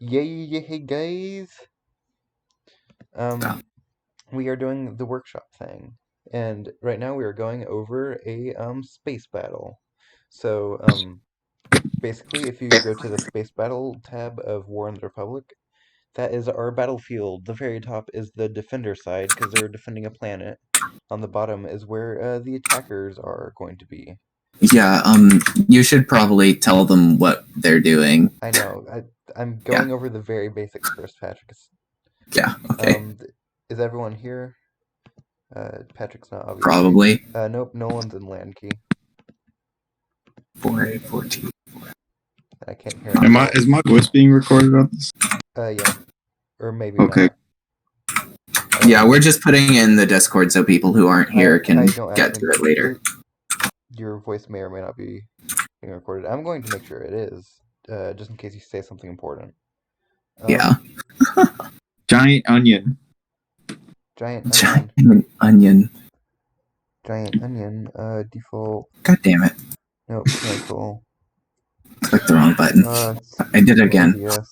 Hey guys. Yeah. Um, we are doing the workshop thing, and right now we are going over a space battle. So basically, if you go to the space battle tab of War in the Republic, that is our battlefield. The very top is the defender side because they're defending a planet. On the bottom is where the attackers are going to be. Yeah, you should probably tell them what they're doing. I know. I'm Yeah, going over the very basics first, Patrick. yeah, okay. Um, is everyone here? Patrick's not obviously. Probably. Nope, no one's in land key. 4842. I can't hear Am anyone I is else. my voice being recorded on this? Yeah, or maybe Okay. not. I don't Yeah, know. we're just putting in the Discord so people who aren't here I can don't get actually. to it later. Your voice may or may not be being recorded. I'm going to make sure it is, just in case you say something important. Yeah. Giant onion. Giant onion. Giant onion. Giant onion. Default. God damn it. Nope. Cancel. Click the wrong button. It's I did it pain in again. the ass.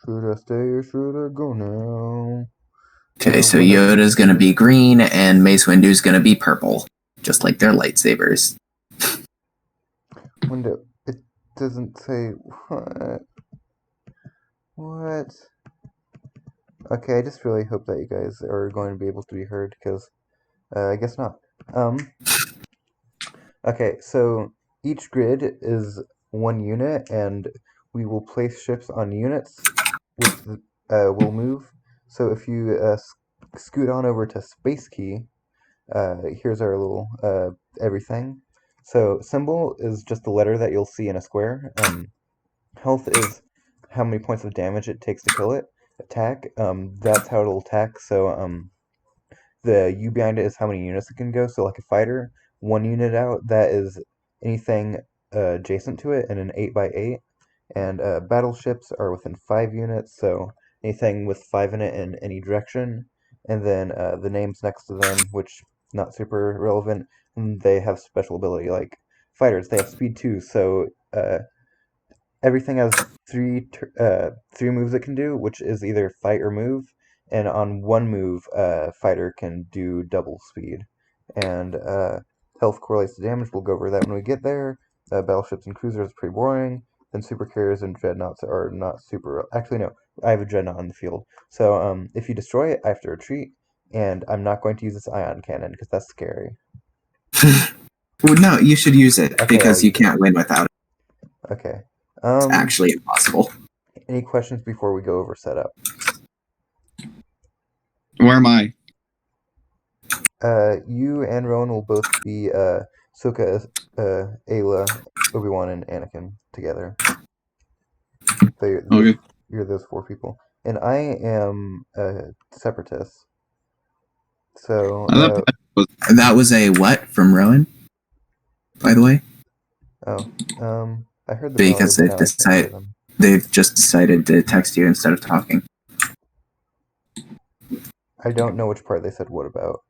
Should I stay or should I go now? Okay, so Whatever. Yoda's gonna be green and Mace Windu's gonna be purple. Just like their lightsabers. Window. It doesn't say what. What? Okay, I just really hope that you guys are going to be able to be heard, because I guess not. Okay, so each grid is one unit, and we will place ships on units, which will move. So if you scoot on over to Space Key, here's our little everything. So symbol is just the letter that you'll see in a square. Health is how many points of damage it takes to kill it. Attack, that's how it'll attack. So the U behind it is how many units it can go. So like a fighter, one unit out, that is anything adjacent to it in an 8x8. And battleships are within 5 units, so anything with 5 in it in any direction. And then the names next to them, which not super relevant, and they have special ability. Like fighters, they have speed 2, so everything has three moves it can do, which is either fight or move. And on one move, fighter can do double speed. And health correlates to damage. We'll go over that when we get there. Battleships and cruisers are pretty boring. Then supercarriers and dreadnoughts are not super. Actually, no, I have a dreadnought on the field. So if you destroy it, I have to retreat. And I'm not going to use this ion cannon because that's scary. Well, no, you should use it Okay, because you can't win without it. Okay. It's actually impossible. Any questions before we go over setup? Where am I? You and Rowan will both be Ahsoka, Ayla, Obi-Wan, and Anakin together. So Okay. you're those 4 people. And I am a Separatist. So, That was a what from Rowan, by the way? I heard the belly, Because but now I can't hear them. they've just decided to text you instead of talking. I don't know which part they said what about.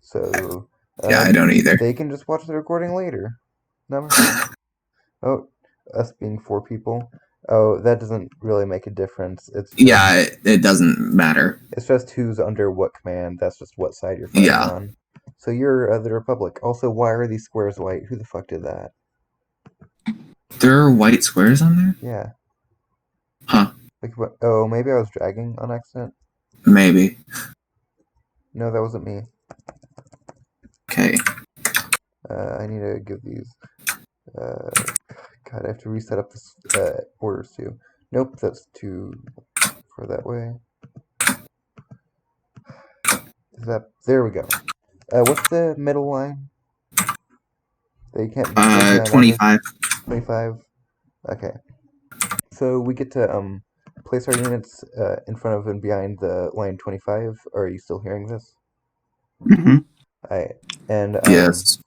So, Yeah, I don't either. they can just watch the recording later. Not my fault. Oh, us being 4 people. Oh, that doesn't really make a difference. It's just, yeah, it doesn't matter. It's just who's under what command. That's just what side you're fighting on. So you're the Republic. Also, why are these squares white? Who the fuck did that? There are white squares on there? Yeah. Huh. Like what? Oh, maybe I was dragging on accident? Maybe. No, that wasn't me. Okay. I need to give these... God, I have to reset up this orders too. Nope, that's too far that way. There we go. What's the middle line? They can't... 25. 25. Okay. So we get to place our units in front of and behind the line 25. Are you still hearing this? Mm-hmm. Alright. And yes.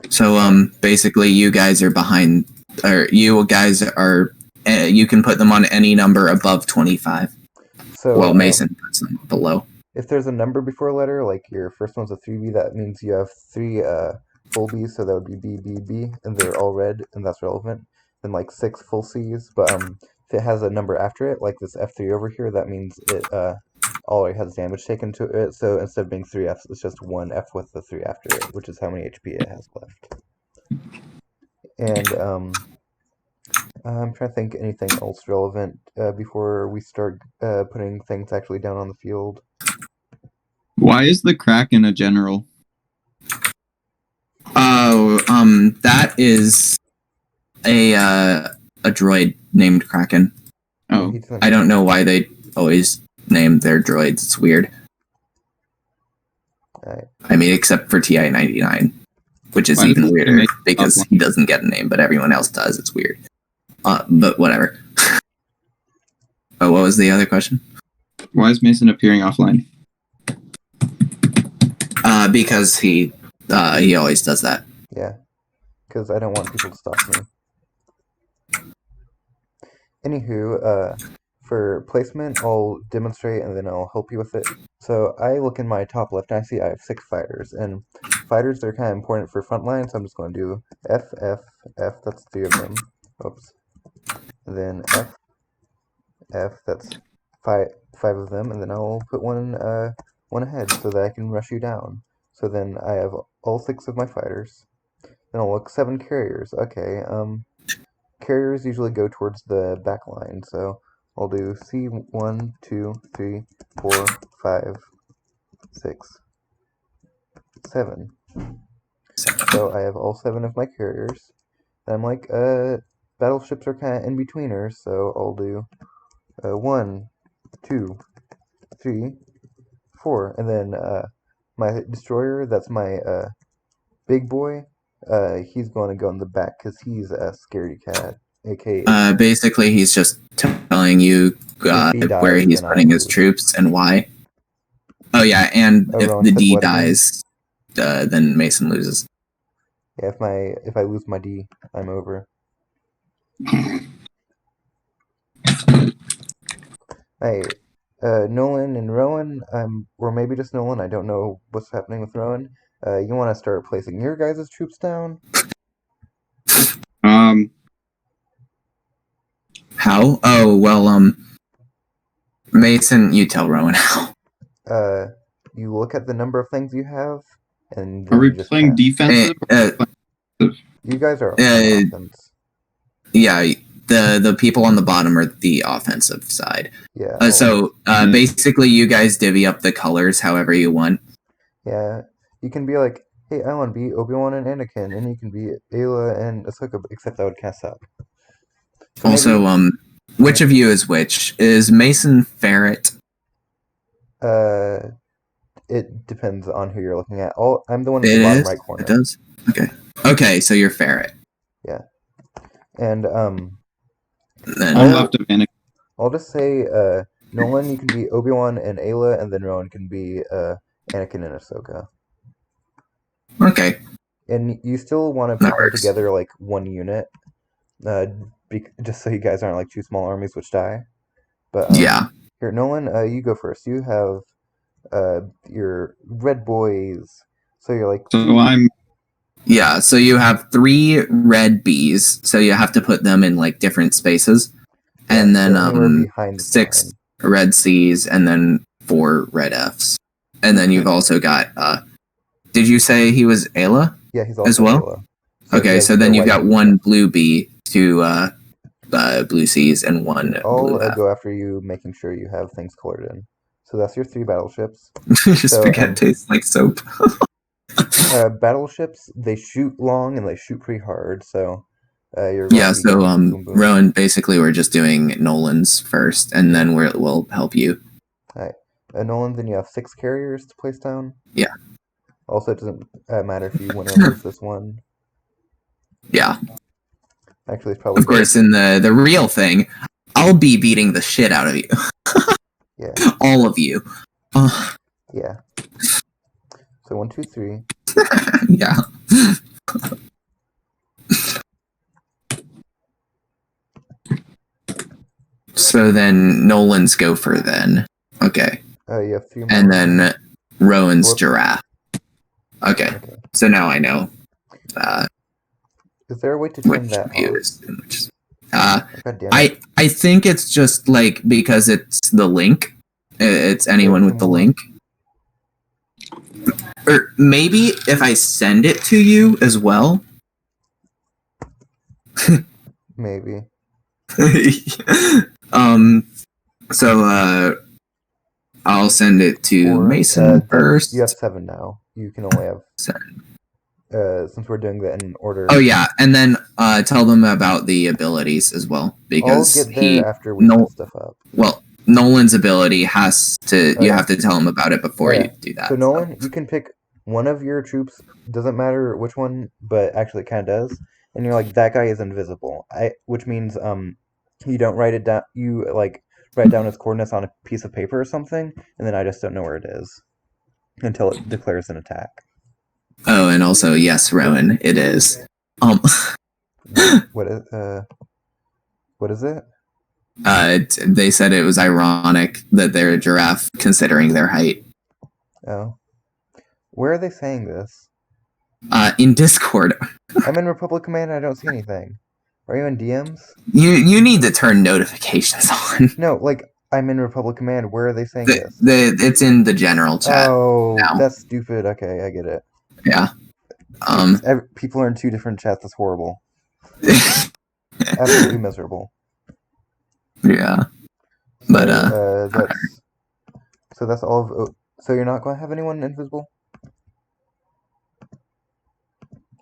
So basically you guys are behind, or you guys are, you can put them on any number above 25. So well, Mason puts them below. If there's a number before a letter, like your first one's a 3B, that means you have 3 full Bs, so that would be B, B, B, and they're all red, and that's relevant. then like 6 full Cs. But if it has a number after it, like this F3 over here, that means it already has damage taken to it. So instead of being 3 Fs, it's just 1 F with the 3 after it, which is how many HP it has left. And I'm trying to think anything else relevant before we start putting things actually down on the field. Why is the Kraken a general? Oh, that is a droid named Kraken. Oh, I don't know why they always name their droids. It's weird. Right. I mean, except for TI-99, which is even weirder because he doesn't get a name, but everyone else does. It's weird. But whatever. Oh, what was the other question? Why is Mason appearing offline? Because he always does that. Yeah, because I don't want people to stop me. Anywho, for placement, I'll demonstrate and then I'll help you with it. So I look in my top left and I see I have 6 fighters, and fighters are kind of important for frontline, so I'm just going to do F, F, F, that's 3 of them. Oops. And then F, F, that's 5 of them, and then I'll put one ahead so that I can rush you down. So then I have all 6 of my fighters. Then I'll look 7 carriers. Okay, carriers usually go towards the back line, so I'll do C1, 2, 3, 4, 5, 6, 7. So I have all 7 of my carriers. And I'm like, battleships are kind of in-betweeners, so I'll do 1, 2, 3, 4, and then my destroyer, that's my big boy, he's going to go in the back because he's a scaredy cat, aka... basically, he's just telling you where he's putting his troops and why. Oh yeah, and if the D dies, then Mason loses. Yeah, if I lose my D, I'm over. Hey, Nolan and Rowan, or maybe just Nolan, I don't know what's happening with Rowan. You want to start placing your guys' troops down? How? Oh, well, Mason, you tell Rowan how. You look at the number of things you have, and are we playing defensive? You guys are on offense. Yeah, the people on the bottom are the offensive side. Yeah. So basically, you guys divvy up the colors however you want. Yeah, you can be like, hey, I want to be Obi-Wan and Anakin, and you can be Ayla and Ahsoka, except that would kind of suck. So also, maybe, which of you is which? Is Mason Ferret? It depends on who you're looking at. I'm the one in the bottom right corner. It does? Okay. Okay, so you're Ferret. Yeah. And, then I'll just say, Nolan, you can be Obi-Wan and Ayla, and then Rowan can be, Anakin and Ahsoka. Okay. And you still want to put them together like one unit, just so you guys aren't like 2 small armies which die. But yeah. Here, Nolan, you go first. You have your red boys, so you're like. So I'm. Yeah, so you have 3 red bees, so you have to put them in like different spaces, yeah, and then 6 red C's, and then 4 red F's, and then you've also got. Did you say he was Ayla? Yeah, he's also as well. Ayla. So okay, so then you've got 1 blue bee, 2 blue C's, and 1 blue F. I'll go after you, making sure you have things colored in. So that's your 3 battleships. Just forget tastes like soap. Battleships, they shoot long and they shoot pretty hard, so you're yeah, so boom, boom. Rowan, basically we're just doing Nolan's first, and then we'll help you. Alright. Nolan, then you have 6 carriers to place down? Yeah. Also, it doesn't matter if you win or lose this one. Yeah. Actually, it's probably... Of course, in the real thing, I'll be beating the shit out of you. Yeah. All of you. Yeah. So 1, 2, 3. Yeah. So then Nolan's gopher then. Okay. You have 3 more. And then Rowan's giraffe. Okay. So now I know. Is there a way to turn that off? God damn it. I think it's just like because it's the link. It's anyone with the link. Or maybe if I send it to you as well. Maybe. So I'll send it to Mason first. You have 7 now. You can only have 7. Since we're doing that in order. Oh yeah, and then tell them about the abilities as well, because I'll get there after we put stuff up. Well, Nolan's ability has to. You have to tell him about it before you do that. So Nolan, you can pick one of your troops. Doesn't matter which one, but actually it kind of does. And you're like, that guy is invisible. Which means you don't write it down. You write down his coordinates on a piece of paper or something, and then I just don't know where it is until it declares an attack. Oh, and also, yes, Rowan, it is. What is it? They said it was ironic that they're a giraffe considering their height. Oh. Where are they saying this? In Discord. I'm in Republic Command and I don't see anything. Are you in DMs? You need to turn notifications on. No, I'm in Republic Command. Where are they saying this? It's in the general chat. Oh, that's stupid. Okay, I get it. Yeah. People are in 2 different chats. That's horrible. Absolutely miserable. Yeah. But that's all of. So you're not going to have anyone invisible?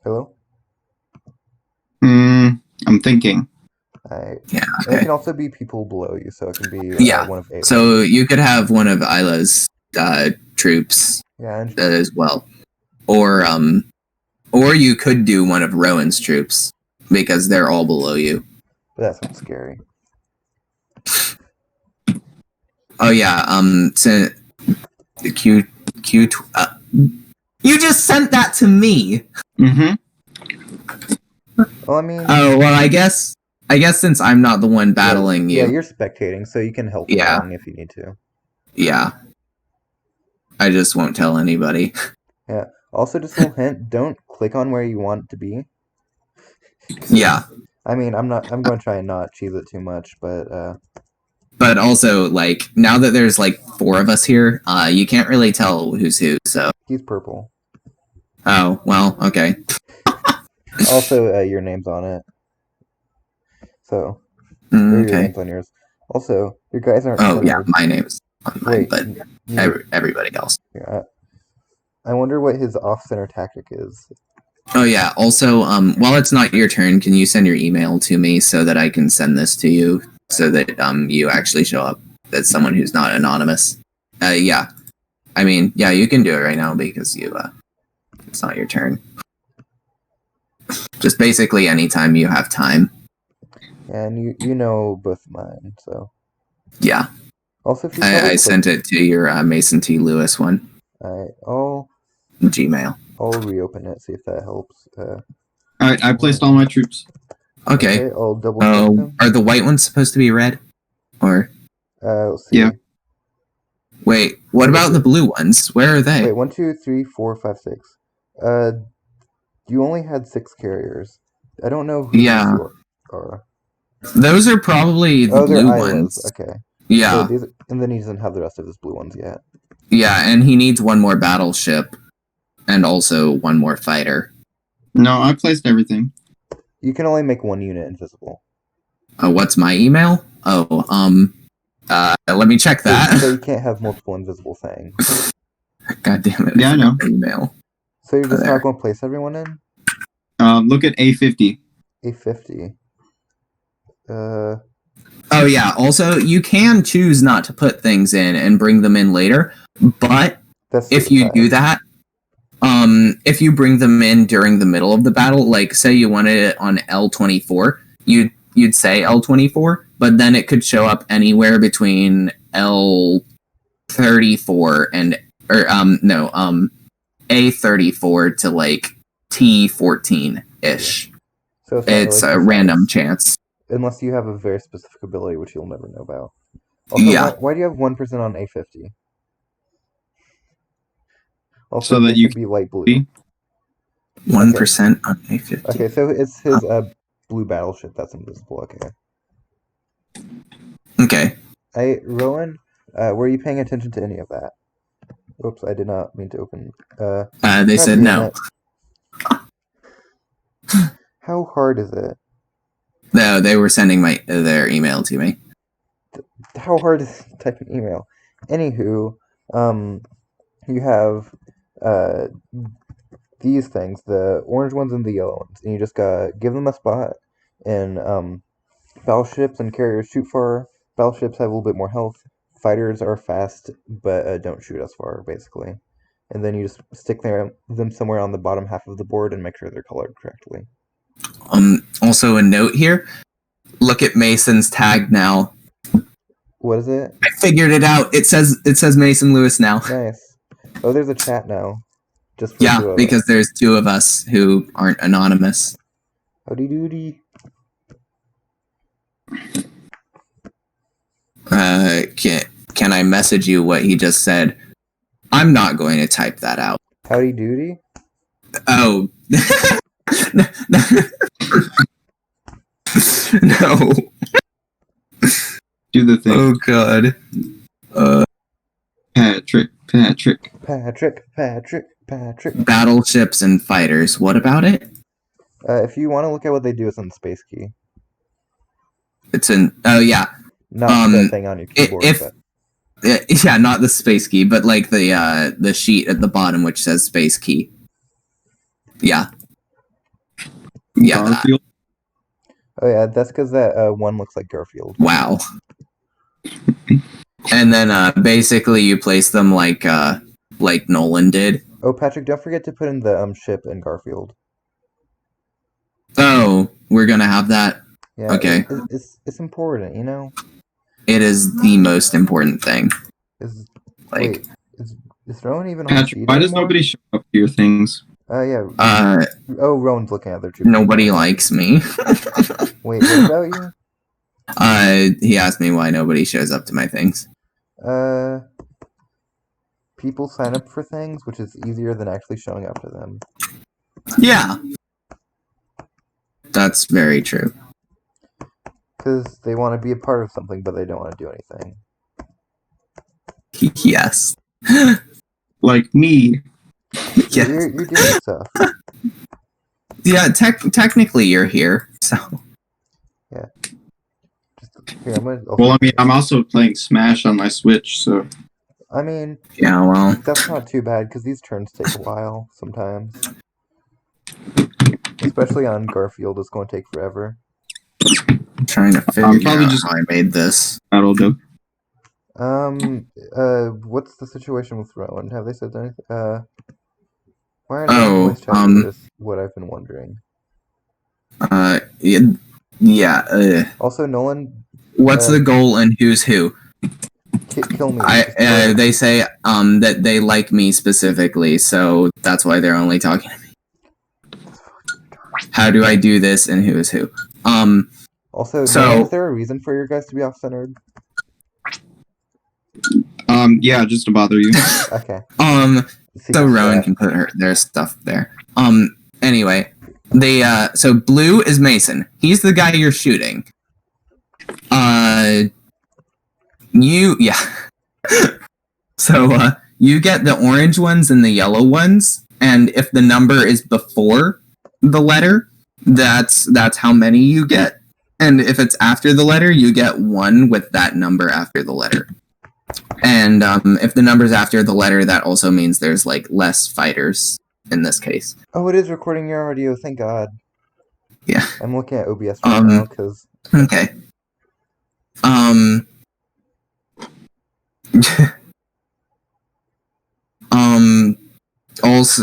Hello? I'm thinking. Yeah. Okay. It can also be people below you, so it can be one of Ayla's. So you could have one of Ayla's troops. Yeah. As well, or you could do one of Rowan's troops because they're all below you. But that's not scary. Oh yeah. So the Q. You just sent that to me. Mm-hmm. Well, I mean. Oh well, I guess since I'm not the one battling you. Yeah, you're spectating, so you can help along if you need to. Yeah. I just won't tell anybody. Yeah. Also, just a little hint: don't click on where you want it to be. Yeah. I mean, I'm going to try and not cheese it too much, but. But also, now that there's 4 of us here, you can't really tell who's who. So. He's purple. Oh well, okay. Also, your name's on it. So. Okay. Your name's on yours. Also, your guys aren't. Oh yeah, my name's on mine, but everybody else. Yeah. I wonder what his off-center tactic is. Oh yeah. Also, while it's not your turn, can you send your email to me so that I can send this to you, so that you actually show up as someone who's not anonymous? Yeah. I mean, yeah, you can do it right now because it's not your turn. Just basically anytime you have time. And you know both mine, so. Yeah. Also, if you I sent it to your Mason T. Lewis one. I'll Gmail. I'll reopen it, see if that helps. Alright, I placed all my troops. Okay. I'll double check them. Are the white ones supposed to be red? Or let's see. Yeah. Wait, what about the blue ones? Where are they? Wait, 1, 2, 3, 4, 5, 6. You only had 6 carriers. I don't know who Yeah. are. Those are probably the blue ones. Okay. Yeah. So and then he doesn't have the rest of his blue ones yet. Yeah, and he needs 1 more battleship and also 1 more fighter. No, I placed everything. You can only make 1 unit invisible. What's my email? Let me check that. So you can't have multiple invisible things. God damn it. Yeah, I know. Email. So you're just not going to place everyone in? Look at A50. A50. Oh yeah, also you can choose not to put things in and bring them in later, but if you do that, if you bring them in during the middle of the battle, say you wanted it on L24, you'd say L24, but then it could show up anywhere between L34 and A34 to T14-ish. So it's a random chance. Unless you have a very specific ability, which you'll never know about. Also, why do you have 1% on A50? Also, so that you can be light blue. 1% on A50. Okay, so it's his blue battleship that's invisible. Okay. Okay. Hey, Rowan, were you paying attention to any of that? Oops, I did not mean to open. They said no. How hard is it? No, they were sending their email to me. How hard is to type an email? Anywho, you have these things, the orange ones and the yellow ones, and you just gotta give them a spot. And battleships and carriers shoot far. Battleships have a little bit more health. Fighters are fast, but don't shoot as far, basically. And then you just stick them somewhere on the bottom half of the board and make sure they're colored correctly. Also a note here. Look at Mason's tag now. What is it? I figured it out. It says Mason Lewis now. Nice. Oh, there's a chat now. Just for yeah, because there's two of us who aren't anonymous. Howdy doody. Can I message you what he just said? I'm not going to type that out. Howdy doody? Oh. No. Do the thing. Oh god. Patrick. Battleships and fighters. What about it? If you want to look at what they do, it's on the space key. It's in. Oh yeah. Not the thing on your keyboard. Yeah, not the space key, but like the sheet at the bottom which says space key. Yeah. Yeah. Garfield. Oh yeah, that's because that one looks like Garfield. Wow. And then basically you place them like Nolan did. Oh, Patrick, don't forget to put in the ship and Garfield. Oh, we're gonna have that. Yeah. Okay. It's important, you know. It is the most important thing. Is Rowan even on Patrick, why does nobody show up to your things? Yeah. Oh, Rowan's looking at their troops. Nobody likes me. Wait, what about you? He asked me why nobody shows up to my things. People sign up for things, which is easier than actually showing up to them. Yeah. That's very true. Because they want to be a part of something, but they don't want to do anything. Yes. Like me. Yeah. You're doing stuff. Yeah, technically you're here, so. Yeah. Here, I'm also playing Smash on my Switch, so. I mean, yeah, well, that's not too bad because these turns take a while sometimes. Especially on Garfield, it's going to take forever. I'm trying to figure out how I made this. That'll do. What's the situation with Rowan? Have they said anything? Why aren't oh, is what I've been wondering. Yeah. Also, Nolan. What's the goal and who's who? Kill me. They say that they like me specifically, so that's why they're only talking to me. How do I do this and who is who? Also, is there a reason for your guys to be off-centered? Yeah, just to bother you. Okay. So Rowan can put their stuff there. Anyway, so blue is Mason. He's the guy you're shooting. So you get the orange ones and the yellow ones, and if the number is before the letter, that's how many you get. And if it's after the letter, you get one with that number after the letter. And if the number's after the letter, that also means there's like less fighters in this case. Oh, it is recording your audio. Thank God. Yeah. I'm looking at OBS right now because. Okay. Also,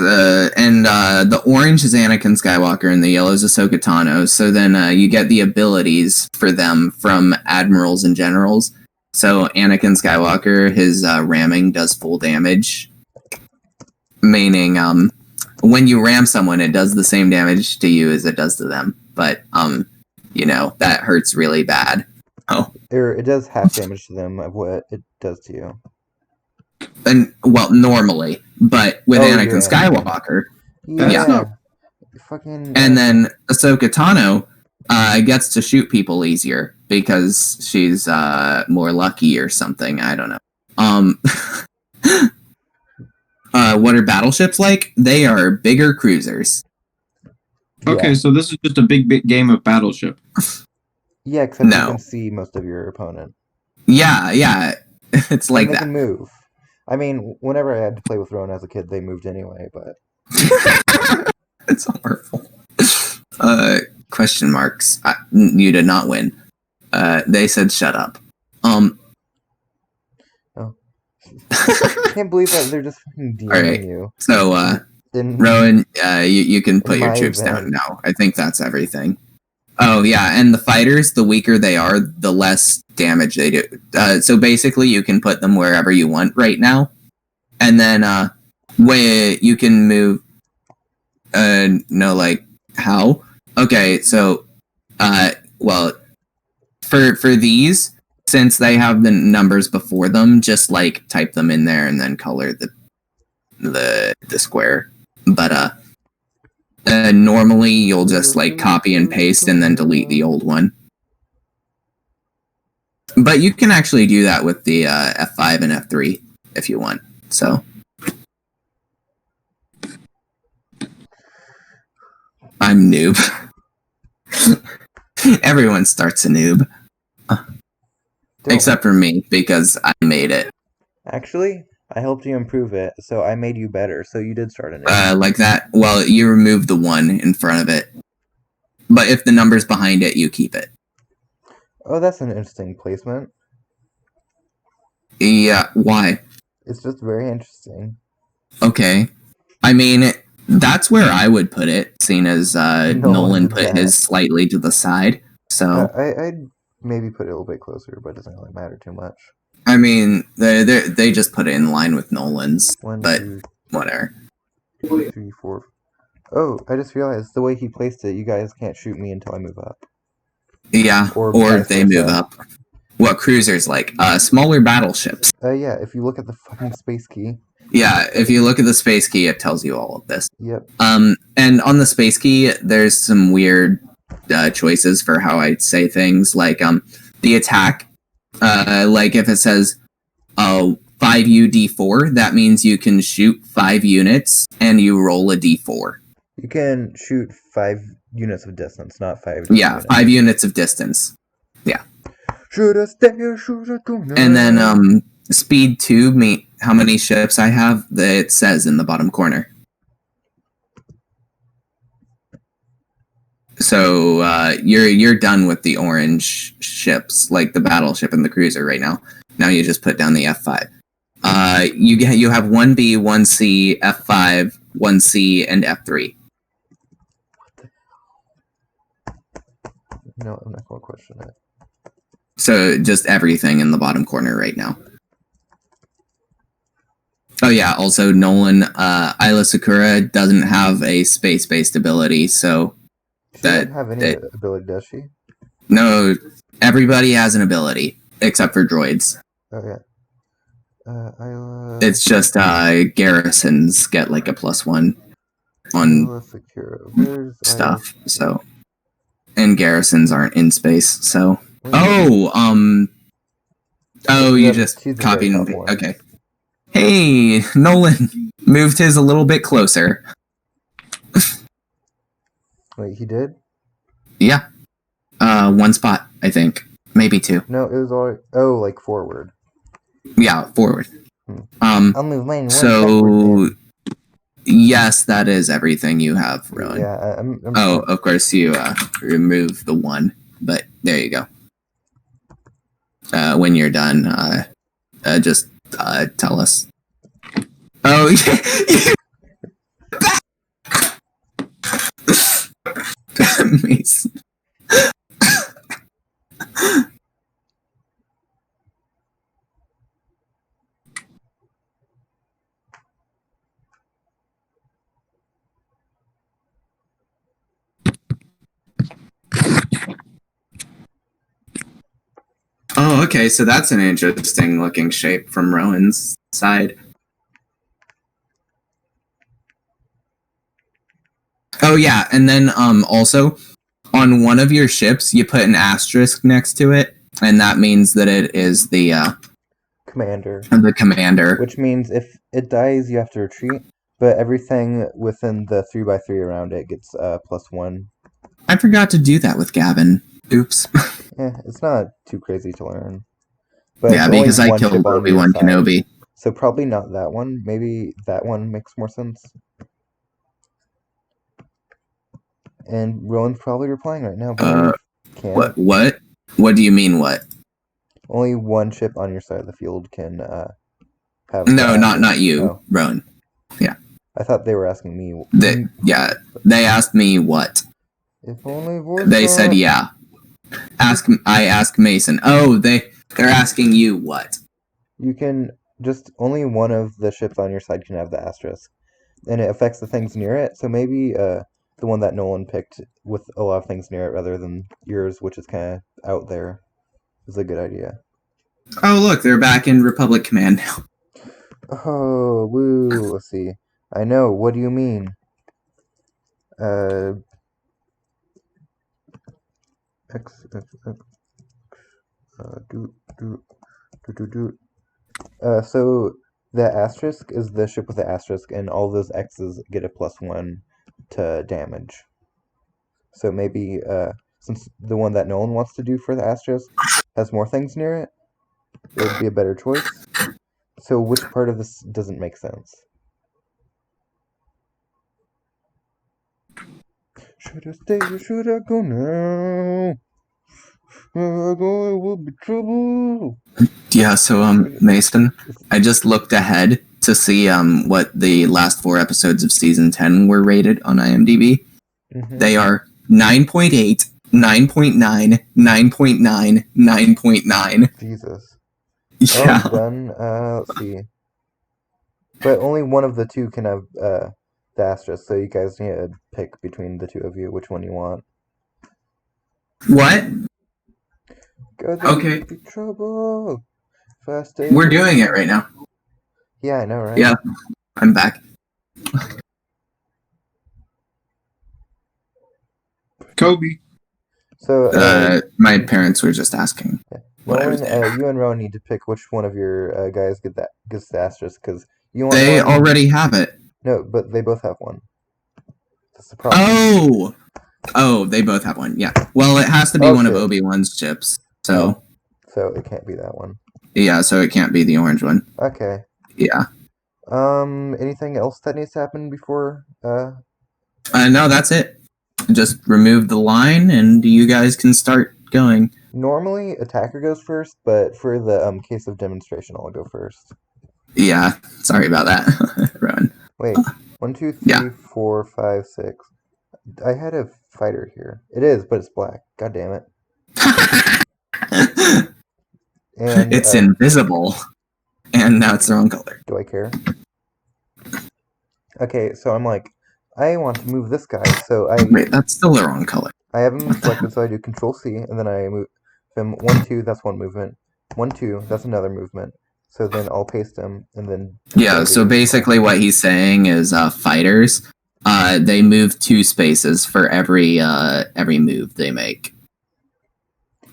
and the orange is Anakin Skywalker and the yellow is Ahsoka Tano. So then you get the abilities for them from admirals and generals. So Anakin Skywalker, his ramming does full damage, meaning when you ram someone, it does the same damage to you as it does to them. But that hurts really bad. Oh, it does half damage to them of what it does to you. And normally, but with Anakin Skywalker, yeah. Fucking. And then Ahsoka Tano, gets to shoot people easier because she's more lucky or something. I don't know. What are battleships like? They are bigger cruisers. Okay, Yeah. so this is just a big game of Battleship. Yeah, except No. you can see most of your opponent. Yeah. It's like and they that. can move. I mean, whenever I had to play with Rowan as a kid, they moved anyway, but... It's horrible. Question marks. You did not win. They said shut up. Oh. I can't believe that they're just fucking DMing Alright. you. So, Rowan, you can put your troops event. down now. I think that's everything. Oh, yeah, and the fighters, the weaker they are, the less damage they do. So basically, you can put them wherever you want right now. And then, where you can move... no, like, how? Okay, so, well, for these, since they have the numbers before them, just, like, type them in there and then color the square. But, normally you'll just, like, copy and paste and then delete the old one. But you can actually do that with the, F5 and F3 if you want, so... I'm noob. Everyone starts a noob. Except for me, because I made it. Actually, I helped you improve it, so I made you better, so you did start a noob. Like that? Well, you remove the 1 in front of it. But if the number's behind it, you keep it. Oh, that's an interesting placement. Yeah, why? It's just very interesting. Okay. I mean... That's where I would put it, seeing as Nolan put his slightly to the side. So I'd maybe put it a little bit closer, but it doesn't really matter too much. I mean, they just put it in line with Nolan's, but whatever. 3, 4. Oh, I just realized the way he placed it, you guys can't shoot me until I move up. Yeah, or they move up. What cruisers like? Smaller battleships. Yeah, if you look at the fucking space key. Yeah, if you look at the space key, it tells you all of this. Yep. And on the space key, there's some weird choices for how I say things. Like, the attack, like if it says, 5UD4, that means you can shoot 5 units and you roll a D4. You can shoot 5 units of distance, not 5 Yeah, units. 5 units of distance. Yeah. Should I stay or should I go now? And then, speed 2, how many ships I have, it says in the bottom corner. So you're done with the orange ships, like the battleship and the cruiser right now. Now you just put down the F5. You have 1B, 1C, F5, 1C, and F3. No, I'm not going to question it. So just everything in the bottom corner right now. Oh yeah, also Nolan, Isla Sakura doesn't have a space-based ability, so... She doesn't have any ability, does she? No, everybody has an ability, except for droids. Oh yeah. Isla... It's just, garrisons get like a +1 on Isla Sakura. Where's stuff, so... And garrisons aren't in space, so... Where's Oh, you just copied... Okay. Hey, Nolan moved his a little bit closer. Wait, he did? Yeah. 1 spot, I think. Maybe 2. No, it was all... Oh, like forward. Yeah, forward. I'll move lane 1 so... Yes, that is everything you have, Rowan. Yeah, I'm of course you remove the 1, but there you go. When you're done, just tell us. Oh, yeah. Mason. Oh, okay, so that's an interesting looking shape from Rowan's side. Oh yeah, and then also on one of your ships, you put an asterisk next to it, and that means that it is the commander. The commander. Which means if it dies, you have to retreat, but everything within the 3x3 around it gets +1. I forgot to do that with Gavin. Oops. Yeah, it's not too crazy to learn. But yeah, because I killed Obi-Wan Kenobi. So probably not that one. Maybe that one makes more sense. And Rowan's probably replying right now. But what? What do you mean, what? Only one ship on your side of the field can have... No, not you, oh. Rowan. Yeah. I thought they were asking me. They asked me what. If only they said yeah. I asked Mason. Oh, they're asking you what. You can just only one of the ships on your side can have the asterisk, and it affects the things near it. So maybe the one that Nolan picked with a lot of things near it rather than yours, which is kind of out there, is a good idea. Oh look, they're back in Republic Command now. Oh, woo! Let's see. I know. What do you mean? So the asterisk is the ship with the asterisk, and all those X's get a +1 to damage. So maybe since the one that Nolan wants to do for the asterisk has more things near it, it would be a better choice. So which part of this doesn't make sense? Should I stay or should I go now? If I go, it will be trouble. Yeah, so Mason, I just looked ahead to see what the last 4 episodes of season 10 were rated on IMDb. Mm-hmm. They are 9.8, 9.9, 9.9, 9.9. Jesus. Yeah. Oh, done. Let's see. But only one of the two can have the asterisk, so you guys need to pick between the two of you which one you want. What? Okay. Be trouble. We're doing it right now. Yeah, I know, right? Yeah, I'm back. Kobe. So, my parents were just asking. Yeah. Nolan, you and Rowan need to pick which one of your guys gets the asterisk, because you want. They already have it. No, but they both have one. That's the problem. Oh, they both have one. Yeah. Well, it has to be one of Obi-Wan's ships. So it can't be that one. Yeah, so it can't be the orange one. Okay. Yeah. Anything else that needs to happen before? No, that's it. Just remove the line, and you guys can start going. Normally, attacker goes first, but for the case of demonstration, I'll go first. Yeah, sorry about that. Run. Wait, 1, 2, 3, 4, 5, 6. I had a fighter here. It is, but it's black. God damn it. And it's invisible, and now it's the wrong color. Do I care? Okay, so I'm like, I want to move this guy, so Wait, that's still the wrong color. I have him selected, so I do Control-C, and then I move him 1, 2, that's one movement. 1, 2, that's another movement. So then I'll paste him, and then... Yeah, so basically what he's saying is fighters, they move 2 spaces for every move they make.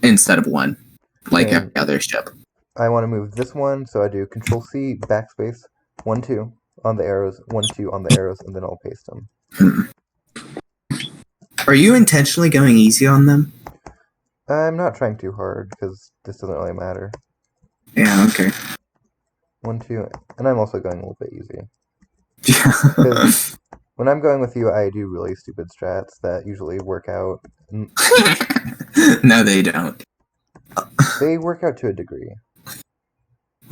Instead of 1. Like every other ship. I want to move this one, so I do Control-C, backspace, 1, 2 on the arrows, 1, 2 on the arrows, and then I'll paste them. Are you intentionally going easy on them? I'm not trying too hard, because this doesn't really matter. Yeah, okay. 1, 2, and I'm also going a little bit easy. Because when I'm going with you, I do really stupid strats that usually work out. No, they don't. They work out to a degree.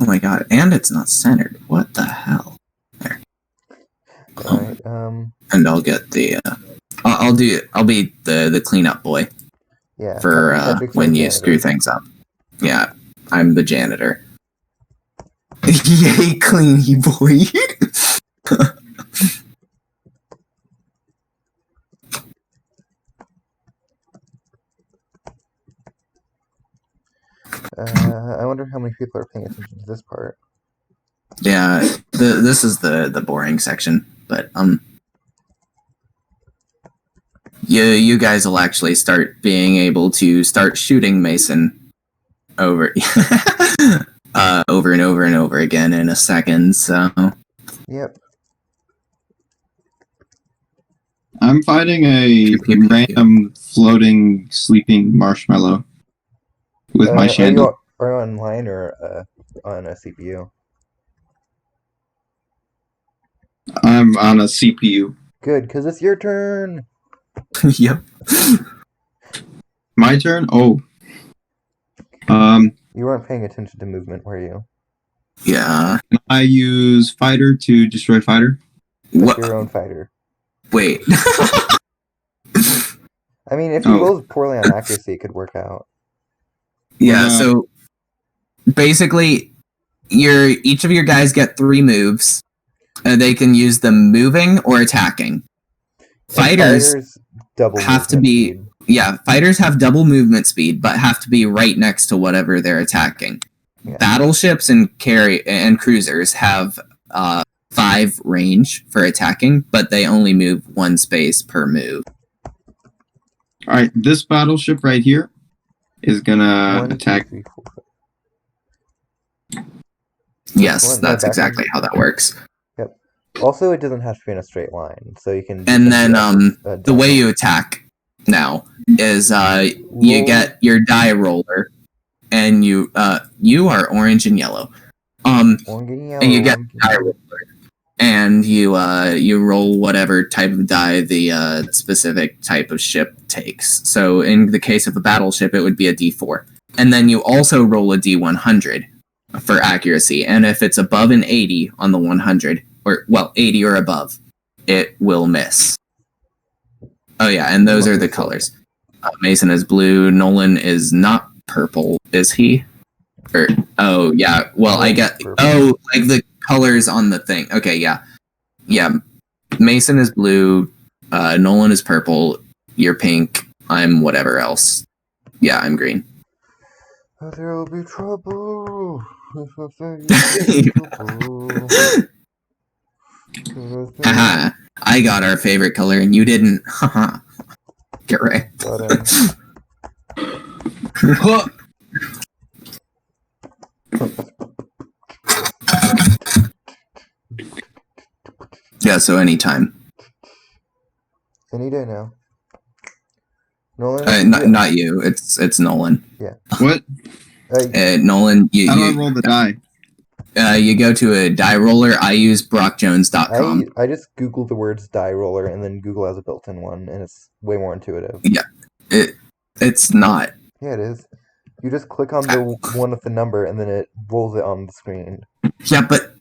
Oh my god, and it's not centered. What the hell? There. Alright, and I'll get the I'll be the cleanup boy. Yeah. For when you screw things up. Yeah, I'm the janitor. Yay, cleany boy. I wonder how many people are paying attention to this part. Yeah, this is the boring section, but You guys will actually start being able to start shooting Mason over over and over and over again in a second. So Yep. I'm fighting a random floating sleeping marshmallow with my chandelier. Are you online or on a CPU? I'm on a CPU. Good, because it's your turn. Yep. My turn? Oh. You weren't paying attention to movement, were you? Yeah. I use fighter to destroy fighter. That's your own fighter. Wait. I mean, if you roll poorly on accuracy, it could work out. Yeah, so basically, each of your guys get 3 moves. They can use them moving or attacking. Fighters have to be speed. Yeah, fighters have double movement speed, but have to be right next to whatever they're attacking. Yeah. Battleships and cruisers have 5 range for attacking, but they only move 1 space per move. All right, this battleship right here is gonna attack. 2, 3, 4. Yes, that's exactly how that works. Yep. Also, it doesn't have to be in a straight line, so you can. And then the way you attack now is you get your die roller, and you are orange and yellow. Orange and yellow. And you get die roller, and you roll whatever type of die the specific type of ship takes. So in the case of a battleship, it would be a D4, and then you also roll a D100 for accuracy. And if it's above an 80 on the 100, 80 or above, it will miss. Oh yeah, and those are the colors. Mason is blue. Nolan is not purple, is he? Oh yeah. Well, I get. Oh, like the colors on the thing. Okay, yeah. Mason is blue. Nolan is purple. You're pink. I'm whatever else. Yeah, I'm green. There will be trouble. Haha. I got our favorite color and you didn't. Haha. Get right. Yeah, so anytime. Any day now. Nolan? Not you. It's Nolan. Yeah. What? Nolan, how do I roll the die? You go to a die roller. I use BrockJones.com. I just Googled the words die roller, and then Google has a built-in one, and it's way more intuitive. Yeah. It's not. Yeah, it is. You just click on the one with the number, and then it rolls it on the screen. Yeah, but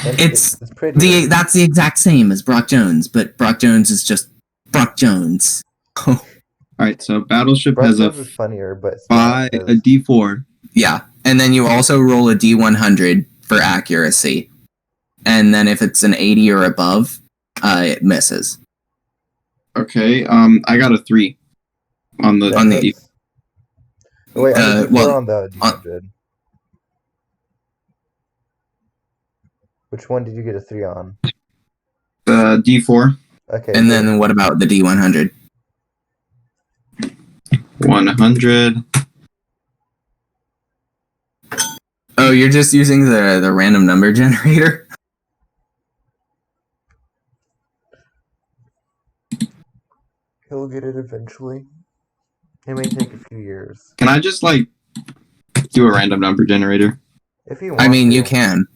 it's pretty. That's the exact same as Brock Jones, but Brock Jones is just Brock Jones. All right, so Battleship Brock has Jones is funnier, but a D4. Yeah, and then you also roll a D100 for accuracy, and then if it's an 80 or above, it misses. Okay, I got a 3 on the D. Oh, wait, on the D100. Which one did you get a 3 on? D4. Okay. And then what about the D100? 100. Oh, you're just using the random number generator? He'll get it eventually. It may take a few years. Can I just, do a random number generator? If you want you can.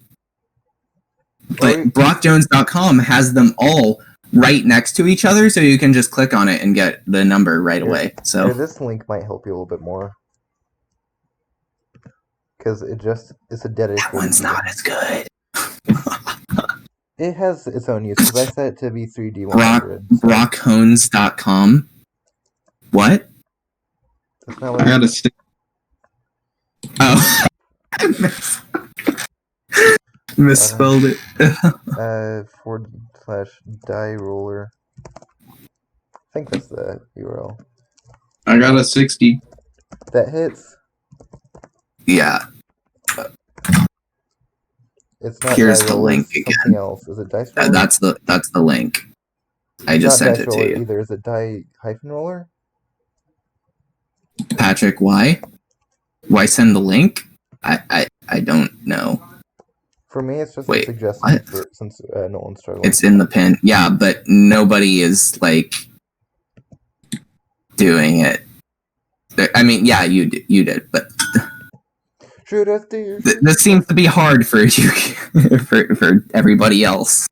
But BrockJones.com has them all right next to each other, so you can just click on it and get the number right away. So this link might help you a little bit more. Because it's a dedicated... That one's not as good. It has its own use, because I set it to be 3D100. BrockHones.com. What? That's not what I got a 6. Oh. Misspelled it. /die roller. I think that's the URL. I got a 60. That hits. Yeah. It's not. Here's the link again. Something else. Is it dice roller? That's the link. I just Not sent dice it to roller you. either. Is it die hyphen roller? Patrick, why? Why send the link? I don't know. For me, it's just Wait, a suggestion what? since Nolan's struggling. It's in the pin. Yeah, but nobody is like doing it. I mean, yeah, you did, but this seems to be hard for you, for everybody else.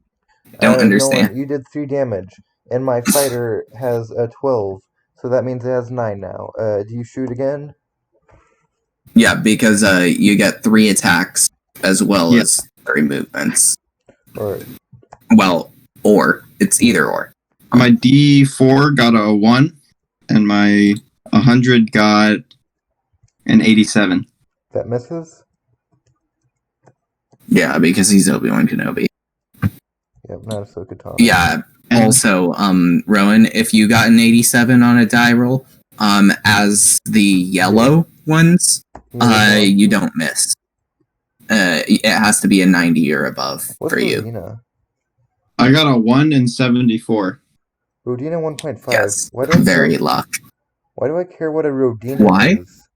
I don't understand. Nolan, you did 3 damage, and my fighter has a 12, so that means it has 9 now. Do you shoot again? Yeah, because you get 3 attacks as well as 3 movements. Or it's either or. My D4 got a 1, and my 100 got an 87. That misses? Yeah, because he's Obi-Wan Kenobi. Yep, not Ahsoka Tano. Yeah. Also, Rowan, if you got an 87 on a die roll, as the yellow ones, you don't miss. It has to be a 90 or above for you. Rodina? I got a 1 and 74. Rodina 1.5. Yes, very luck. Why do I care what a Rodina is?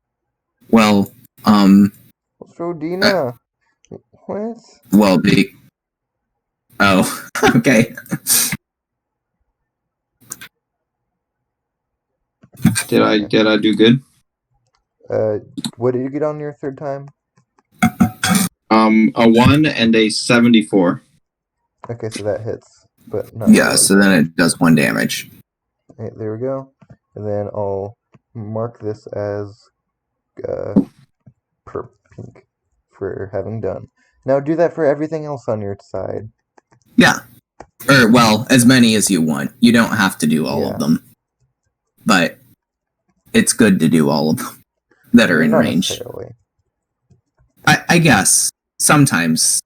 Well, What's Rodina? What? Well, oh, okay. Did I do good? What did you get on your third time? A 1 and a 74. Okay, so that hits, but not. Yeah, so then it does 1 damage. Okay, there we go. And then I'll mark this as pink for having done. Now do that for everything else on your side. Yeah. As many as you want. You don't have to do all of them. But it's good to do all of them that are in range. I guess sometimes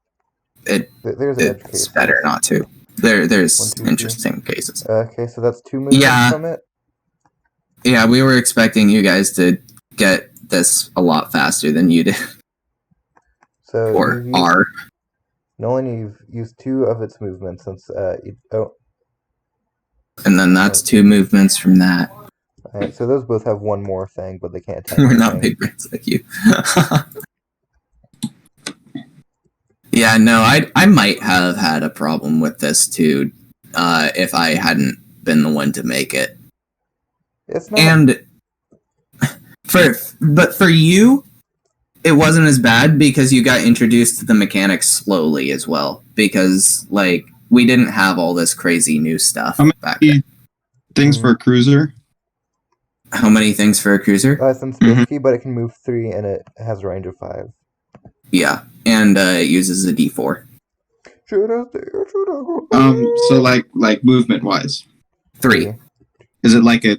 it's better not to. There's interesting cases. Okay, so that's 2 movements from it? Yeah, we were expecting you guys to get this a lot faster than you did. So are. Nolan, you've used 2 of its movements since and then that's 2 movements from that. Alright, so those both have 1 more thing, but they can't attack. We're not big brains like you. Yeah, no, I might have had a problem with this too, if I hadn't been the one to make it. It's not. And for you, it wasn't as bad because you got introduced to the mechanics slowly as well. Because we didn't have all this crazy new stuff back then. Things for a cruiser? How many things for a cruiser? Since 50, but it can move 3 and it has a range of 5. Yeah, and it uses a D4. So like movement wise, 3. Is it like a?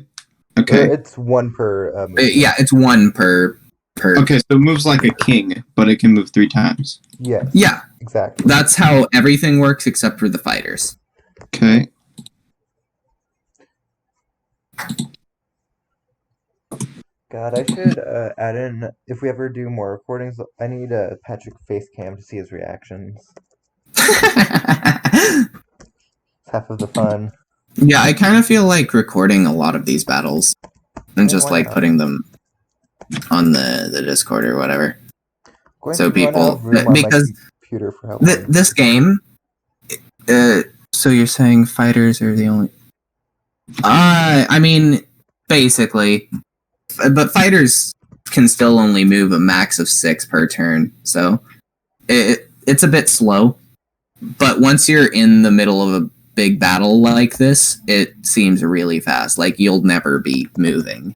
Okay. It's 1 per. Movement. Yeah, it's 1 per. Okay, so it moves like a king, but it can move 3 times. Yes. Yeah. Exactly. That's how everything works except for the fighters. Okay. God, I should add in, if we ever do more recordings, I need a Patrick face cam to see his reactions. It's half of the fun. Yeah, I kind of feel like recording a lot of these battles and just putting them on the Discord or whatever. So people, because this game, so you're saying fighters are the only... I mean, basically... But fighters can still only move a max of 6 per turn, so it's a bit slow. But once you're in the middle of a big battle like this, it seems really fast. You'll never be moving.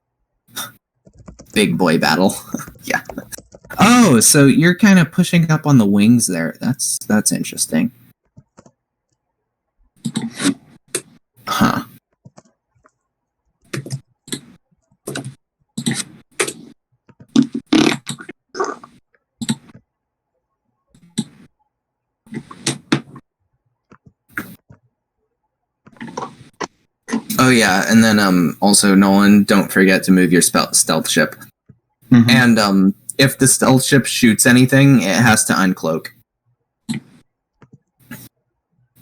Big boy battle. Yeah. Oh, so you're kind of pushing up on the wings there. That's interesting. Huh. Oh yeah, and then also Nolan, don't forget to move your stealth ship. Mm-hmm. And if the stealth ship shoots anything, it has to uncloak.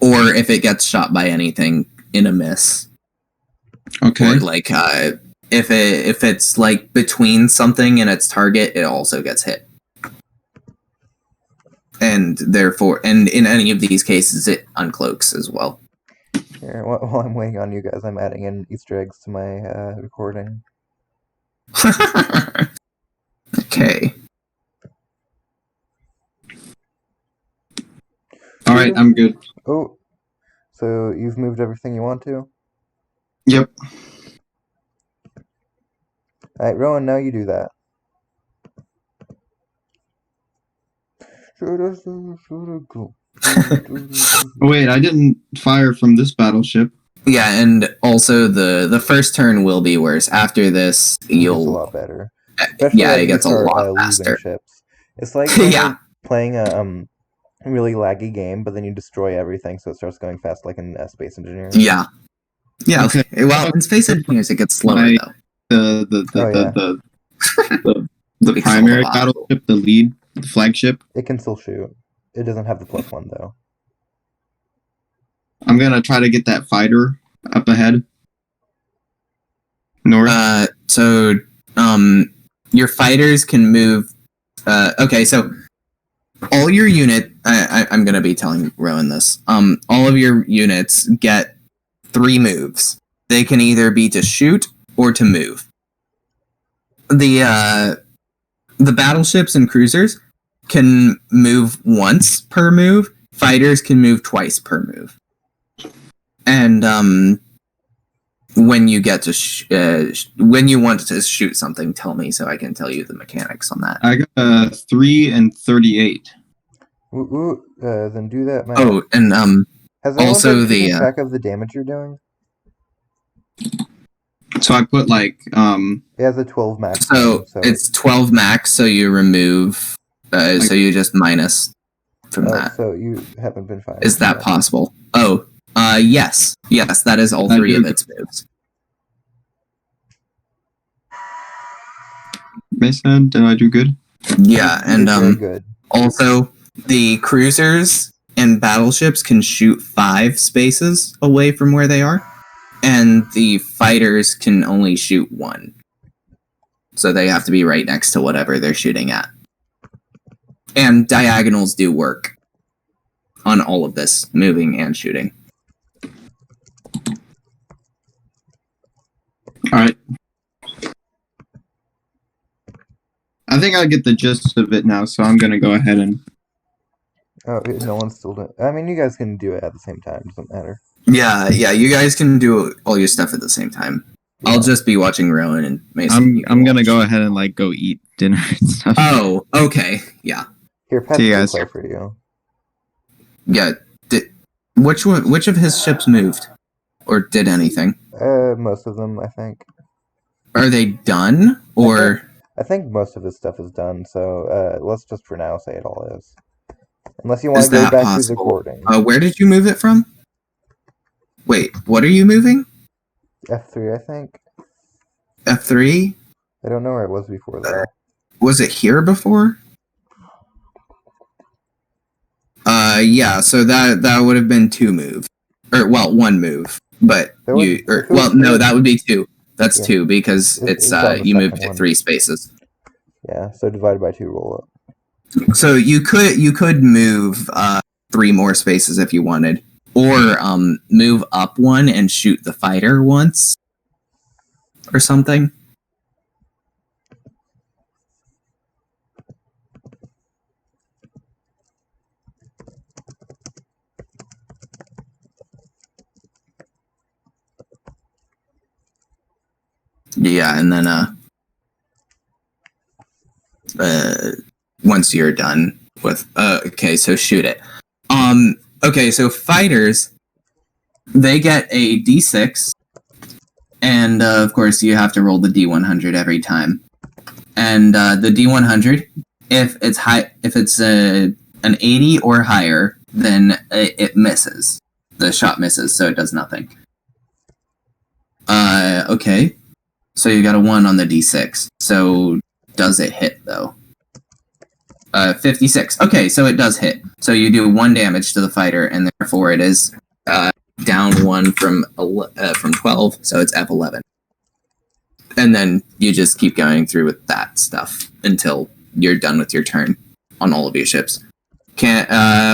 Or if it gets shot by anything, in a miss. Okay. Or like if it's like between something and its target, it also gets hit. And therefore, and in any of these cases, it uncloaks as well. Here, while I'm waiting on you guys, I'm adding in Easter eggs to my recording. Okay. All right, I'm good. Oh, so you've moved everything you want to? Yep. Alright, Rowan, now you do that. Wait, I didn't fire from this battleship. Yeah, and also the first turn will be worse. After this, It's a you'll lot better. Especially yeah, as it you gets a start, lot losing faster. ships. It's like when Yeah. you're playing a really laggy game, but then you destroy everything, so it starts going fast, like in Space Engineers. Yeah. Yeah. Okay. Well, in Space Engineers, it gets slower My- though. The Because primary all the obstacles. battleship, the lead, the flagship. It can still shoot. It doesn't have the +1 though. I'm gonna try to get that fighter up ahead. North. So your fighters can move. Okay, so all your unit. I'm gonna be telling Rowan this. All of your units get 3 moves. They can either be to shoot or to move. The battleships and cruisers can move once per move. Fighters can move twice per move. And when you get to when you want to shoot something, tell me so I can tell you the mechanics on that. I got 3 and 38. Then do that, man. Oh, and Has anyone also been keeping the track of the damage you're doing? So I put like It has a 12 max. so it's 12 max, so you remove so you just minus from that. So you haven't been firing. Is that possible? Oh, yes, that is all 3 of its moves. Mason, did I do good? Yeah, and very good. also the cruisers and battleships can shoot 5 spaces away from where they are, and the fighters can only shoot 1. So they have to be right next to whatever they're shooting at. And diagonals do work on all of this, moving and shooting. Alright. I think I get the gist of it now, so I'm gonna go ahead and... Oh, no one's still doing. I mean, you guys can do it at the same time. Doesn't matter. Yeah, you guys can do all your stuff at the same time. Yeah. I'll just be watching Rowan and Mason. I'm gonna go ahead and like go eat dinner and stuff. Oh, okay, yeah. Here, Pat's gonna play for you. Yeah, which of his ships moved, or did anything? Most of them, I think. Are they done, or? I think most of his stuff is done. So let's just for now say it all is. Unless you want to go back to the recording. Where did you move it from? Wait, what are you moving? F3, I think. F3? I don't know where it was before that. Was it here before? Yeah, so that would have been 2 moves. Or, well, 1 move. But no, that would be 2. That's 2, because it's you moved it 3 spaces. Yeah, so divided by 2 roll up. So you could move 3 more spaces if you wanted. Or move up 1 and shoot the fighter once. Or something. Yeah, and then once you're done with okay, so shoot it. Okay, so fighters, they get a D6, and of course you have to roll the D100 every time. And the D100, if it's an 80 or higher, then it misses. The shot misses, so it does nothing. Okay. So you got a 1 on the D6. So does it hit, though? 56. Okay, so it does hit. So you do 1 damage to the fighter, and therefore it is down one from 12, so it's F11. And then you just keep going through with that stuff until you're done with your turn on all of your ships. Can't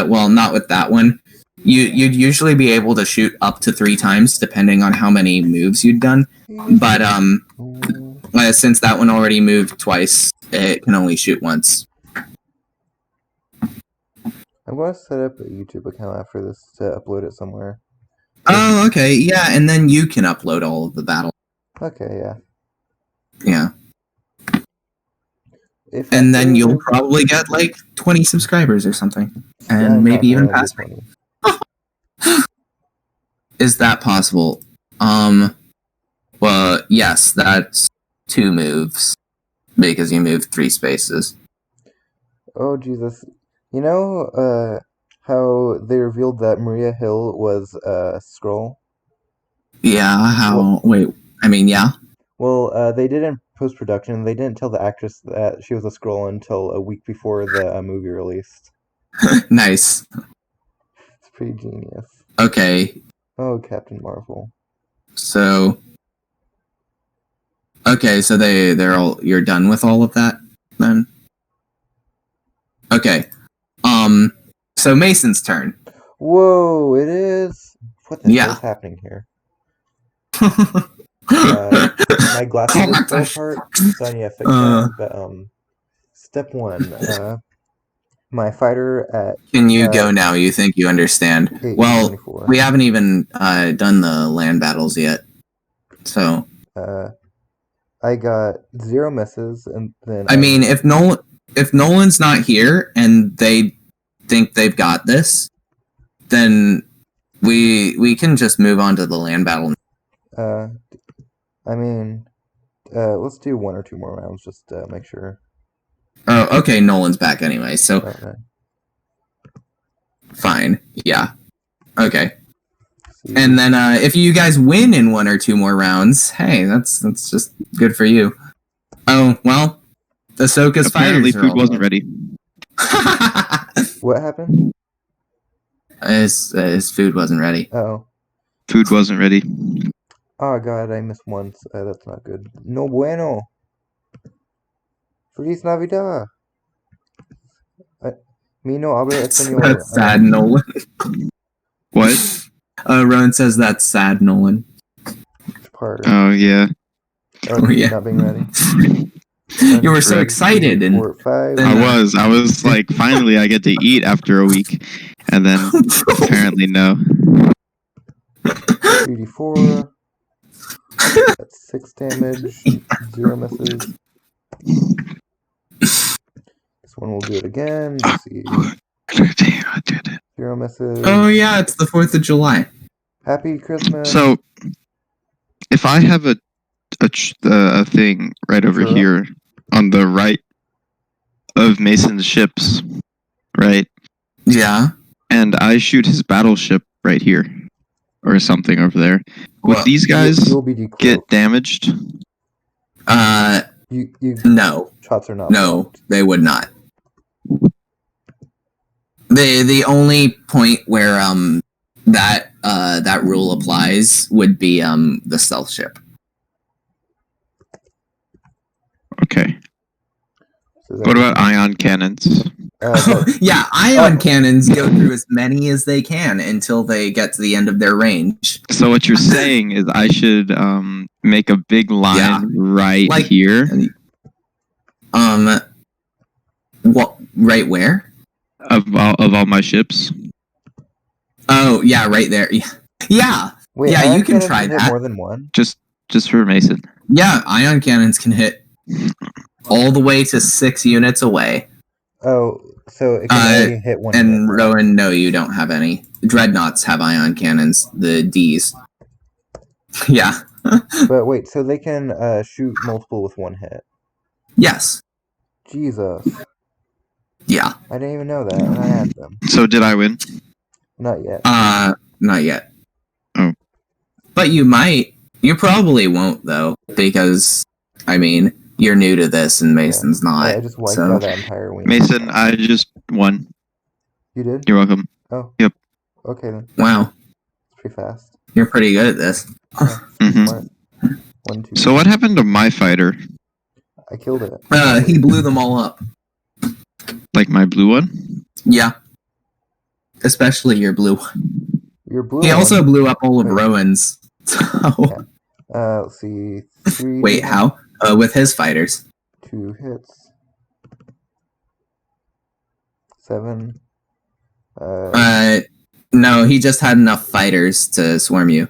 well, not with that one. You'd usually be able to shoot up to 3 times depending on how many moves you'd done. But since that one already moved twice, it can only shoot once. I'm going to set up a YouTube account after this to upload it somewhere. Oh, okay, yeah, and then you can upload all of the battle. Okay, yeah. Yeah. And then you'll probably get like 20 subscribers or something. And maybe even past me. Is that possible? Well, yes, that's 2 moves. Because you moved 3 spaces. Oh, Jesus. You know, how they revealed that Maria Hill was a Skrull? Yeah, how... Wait, I mean, yeah? Well, they did in post-production. They didn't tell the actress that she was a Skrull until a week before the movie released. Nice. It's pretty genius. Okay. Oh, Captain Marvel. So... Okay, so they're all... You're done with all of that, then? Okay. So Mason's turn. Whoa, it is? What the hell is happening here? My glasses just fell apart, so I need to fix that. But, step 1, my fighter at... Can you go now? You think you understand? Well, we haven't even done the land battles yet. So... I got 0 misses, and then... I mean, if Nolan's not here, and they think they've got this, then we can just move on to the land battle. I mean, let's do 1 or 2 more rounds, just to make sure. Oh, okay, Nolan's back anyway, so... Okay. Fine, yeah. Okay. And then if you guys win in 1 or 2 more rounds, hey, that's just good for you. Oh, well, Ahsoka's apparently fighters food wasn't ready. What happened? His food wasn't ready. Oh. Food wasn't ready. Oh god, I missed once. That's not good. No bueno. Feliz Navidad. Me no hablo español. That's sad, Nolan. What? Rowan says that's sad, Nolan. Which part? Oh, yeah. Oh, yeah. Not being ready. You were so excited. 3, 4, 5. I was like, finally I get to eat after a week. And then apparently no. 3d4. That's 6 damage. 0 misses. This one will do it again. Let's see. I did it. 0 misses. Oh yeah, it's the 4th of July. Happy Christmas. So, if I have a thing right over here on the right of Mason's ships, right? Yeah. And I shoot his battleship right here, or something over there. Would these guys get damaged? No. Shots are not. No, blocked. They would not. The only point where that rule applies would be the stealth ship. Okay. So what about ion cannons? Yeah, ion cannons go through as many as they can until they get to the end of their range. So what you're saying is I should make a big line right here. What? Right where? Of all my ships. Oh yeah, right there. Yeah. Wait, yeah, you can try that. More than one. Just for Mason. Yeah, ion cannons can hit all the way to 6 units away. Oh, so it can only hit one. And Rowan, no, you don't have any. Dreadnoughts have ion cannons, the Ds. Yeah. But wait, so they can shoot multiple with 1 hit? Yes. Jesus. Yeah. I didn't even know that, and I had them. So did I win? Not yet. Not yet. Oh. But you might. You probably won't, though, because, I mean, you're new to this and Mason's not. I just wiped out that entire wing. Mason, I just won. You did? You're welcome. Oh. Yep. Okay then. Wow. pretty fast. You're pretty good at this. Mm-hmm. Smart. 1, 2. So what happened to my fighter? I killed it. He blew them all up. Like my blue one? Yeah. Especially your blue one. Your blue He one. also blew up all of Wait. Rowan's. So. Yeah. Let's see. 3. Wait, how? With his fighters. 2 hits. 7. No, he just had enough fighters to swarm you.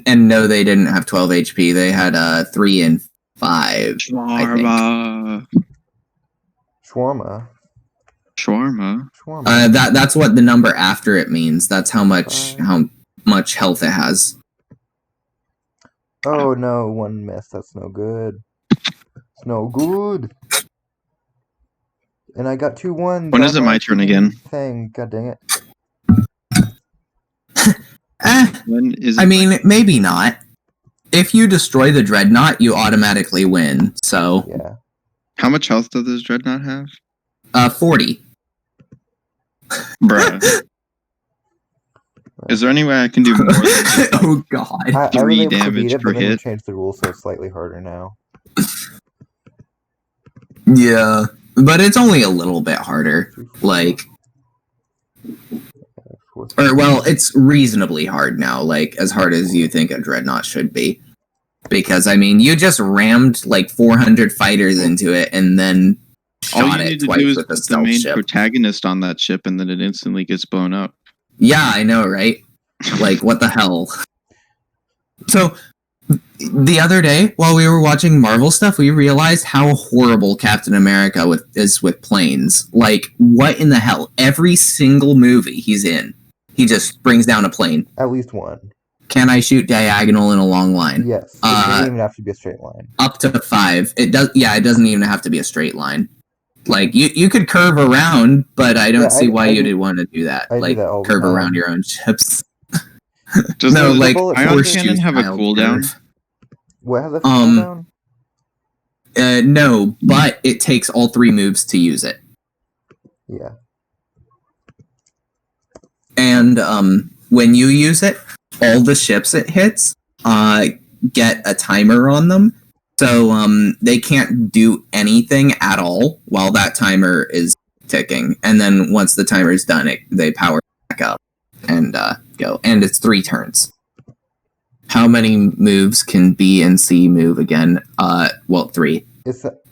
And no, they didn't have 12 HP. They had 3 and 5. Shawarma. Shawarma. That's what the number after it means. That's how much health it has. Oh no, 1 miss. That's no good. It's no good. And I got 2 1s. When is it my turn again? Thing. God dang it. When is it? I mean, maybe not. If you destroy the Dreadnought, you automatically win. So, Yeah. How much health does this Dreadnought have? 40. Bruh. Is there any way I can do more than Oh god. I was 3 able to beat damage it, per but then we hit? changed the rules, so it's slightly harder now. Yeah, but it's only a little bit harder. Like, or well, it's reasonably hard now. Like as hard as you think a Dreadnought should be, because I mean, you just rammed like 400 fighters into it and then All shot you it need to twice do is with a put the stealth main ship. protagonist on that ship, and then it instantly gets blown up. Yeah, I know, right? Like, what the hell? So, the other day, while we were watching Marvel stuff, we realized how horrible Captain America is with planes. Like, what in the hell? Every single movie he's in, he just brings down a plane. At least 1. Can I shoot diagonal in a long line? Yes. It doesn't even have to be a straight line. Up to 5. It does. Yeah, it doesn't even have to be a straight line. Like you could curve around, but I don't see why you'd want to do that. I Like do that all the curve time. around your own ships. Does No, the like ion horseshoe cannon have a style cooldown? curve. What have the cooldown? No, but it takes all 3 moves to use it. Yeah. And when you use it, all the ships it hits get a timer on them. So they can't do anything at all while that timer is ticking. And then once the timer is done, they power back up and go. And it's 3 turns. How many moves can B and C move again? 3.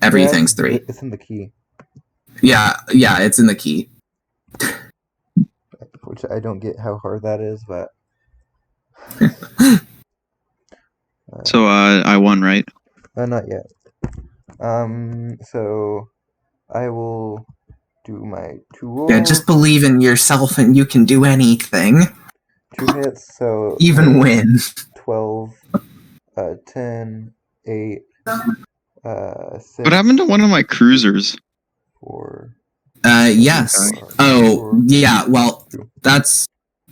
Everything's 3. It's in the key. Yeah, it's in the key. Which I don't get how hard that is, but... So I won, right? Not yet. So I will do my 2 rolls. Yeah, just believe in yourself and you can do anything. 2 hits, so... Even win. 12, 10, 8, 6... What happened to one of my cruisers? 4... Yes. Oh, yeah, well, that's...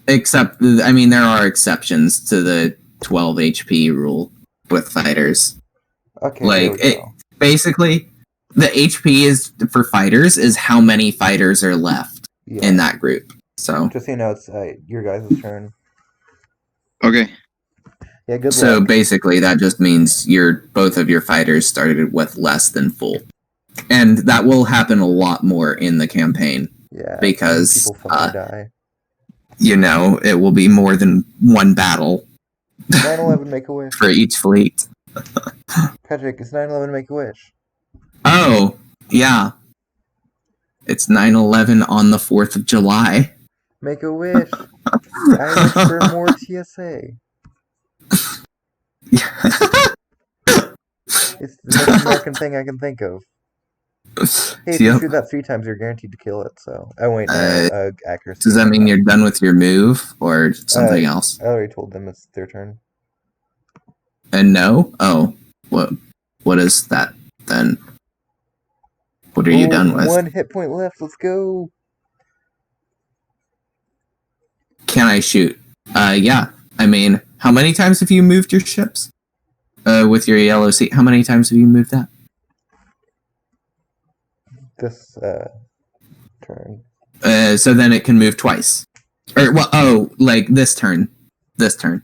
Except, I mean, there are exceptions to the 12 HP rule with fighters. Okay, like, basically, the HP is for fighters is how many fighters are left in that group. So just so you know, it's your guys' turn. Okay. Yeah, good so luck. Basically, that just means both of your fighters started with less than full, and that will happen a lot more in the campaign. Yeah, because people fucking die. It will be more than one battle. 9/11 Make-A-Wish. For each fleet. Patrick, it's 9/11 Make-A-Wish. Oh, yeah. It's 9/11 on the 4th of July. Make-A-Wish. I wish for more TSA. It's the most American thing I can think of. Hey, if you shoot that 3 times, you're guaranteed to kill it, so... Oh, wait, no, accuracy. Does that mean you're done with your move, or something else? I already told them it's their turn. And no? Oh, what is that, then? What are you done with? 1 hit point left, let's go! Can I shoot? Yeah. I mean, how many times have you moved your ships? With your yellow sea, how many times have you moved that? This, turn. So then it can move twice. Or, well, like this turn. this turn.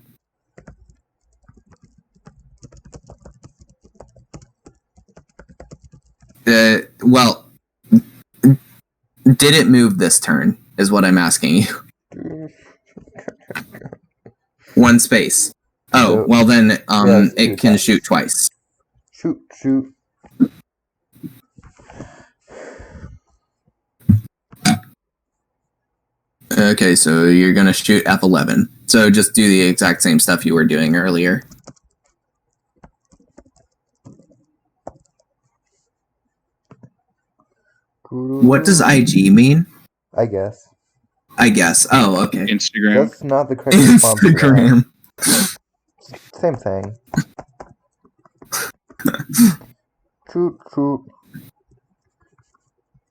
Well, did it move this turn? Is what I'm asking you. 1 space. Oh, well then, it can shoot twice. Shoot. Okay, so you're gonna shoot F11. So just do the exact same stuff you were doing earlier. What does IG mean? I guess. Oh, okay. Instagram. That's not the correct response. Instagram. Same thing. Shoot.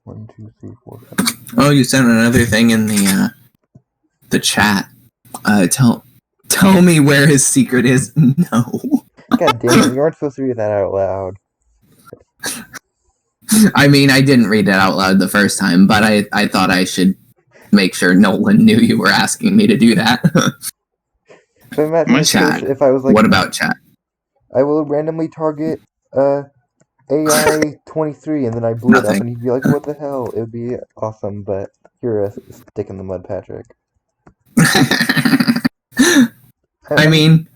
1, 2, 3, 4, 5. Oh, you sent another thing in the chat. Tell me where his secret is. No. God damn it! You weren't supposed to read that out loud. I mean, I didn't read it out loud the first time, but I thought I should make sure Nolan knew you were asking me to do that. My chat. If I was like, what about chat? I will randomly target AI 23, and then I blew it up, and he'd be like, "What the hell?" It would be awesome, but you're a stick in the mud, Patrick. I mean,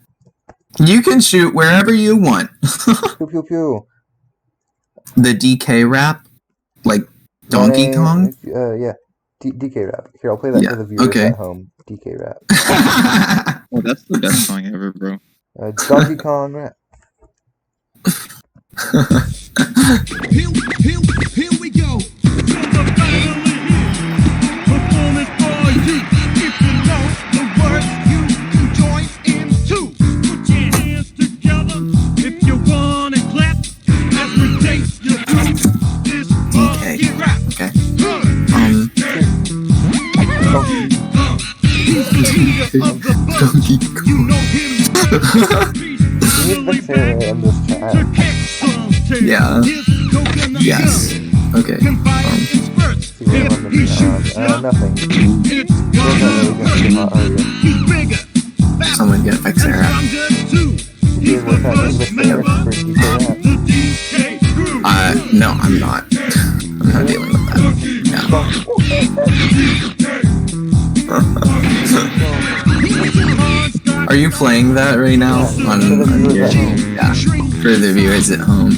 you can shoot wherever you want. Pew pew pew. The DK rap, like Donkey Kong. Yeah, DK rap. Here, I'll play that for the viewers at home. DK rap. Oh, that's the best song ever, bro. Donkey Kong rap. Here we go. Performance for you. If you know the words, you can join in too. Put your hands together if you wanna clap. As we take you through this funky rap. Okay. Donkey Kong. You know him. Yeah. Yes. Okay. Nothing. Someone get fix their app. No, I'm not. I'm not dealing with that. Yeah. Are you playing that right now? Yeah. For the viewers at home.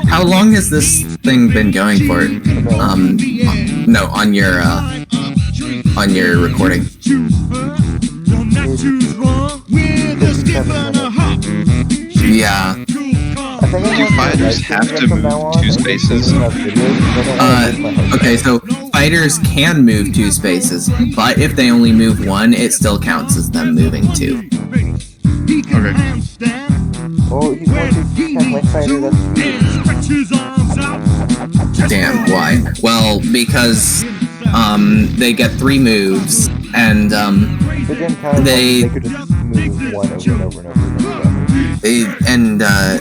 How long has this thing been going for? No, on your recording. Yeah. Do fighters have to move 2 spaces? Okay, so fighters can move 2 spaces, but if they only move 1, it still counts as them moving 2. Okay. Oh, he's going to attack my fighter. Damn, why? Well, because they get 3 moves, and they could just move 1 over and over and over.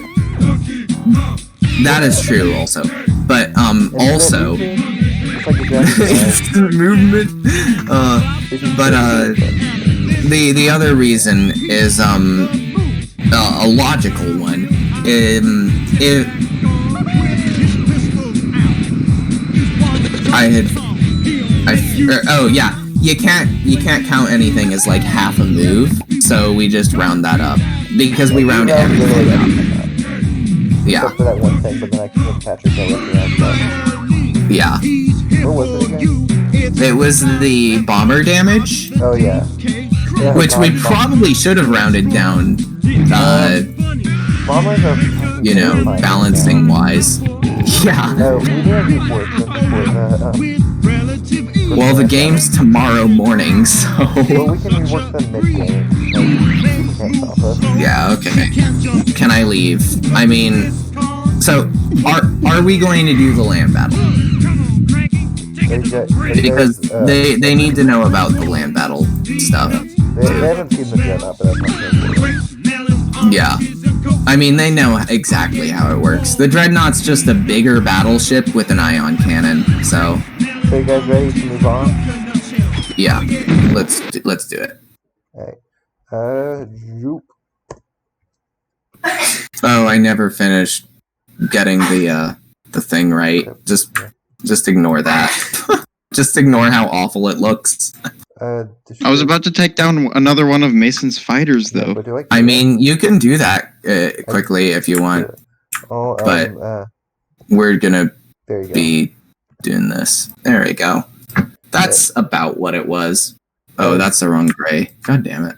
That is true also, but also it's like movement. But the other reason is a logical one. You can't count anything as like half a move, so we just round that up because we round everything up. Yeah. Except for that one thing, but then I can give Patrick that. Yeah. What was it again? It was the bomber damage. Oh yeah. Which we probably should have rounded down. Bombers are balancing wise. Yeah. No, we didn't do worse than well, the game's tomorrow morning, so. Well, we can rework them mid-game. People can't stop us. Yeah. Okay. Can I leave? I mean, so are we going to do the land battle? Because they need to know about the land battle stuff. They haven't seen the Dreadnought, but that's not. Yeah. I mean, they know exactly how it works. The Dreadnought's just a bigger battleship with an ion cannon, so. So you guys ready to move on? Yeah, let's do it. Alright. Zoop. Oh, I never finished getting the thing right. Just ignore that. Just ignore how awful it looks. I was about to take down another one of Mason's fighters, though. Yeah, I mean, you can do that quickly if you want, but we're gonna be doing this. There we go. That's about what it was. Oh, that's the wrong gray. God damn it.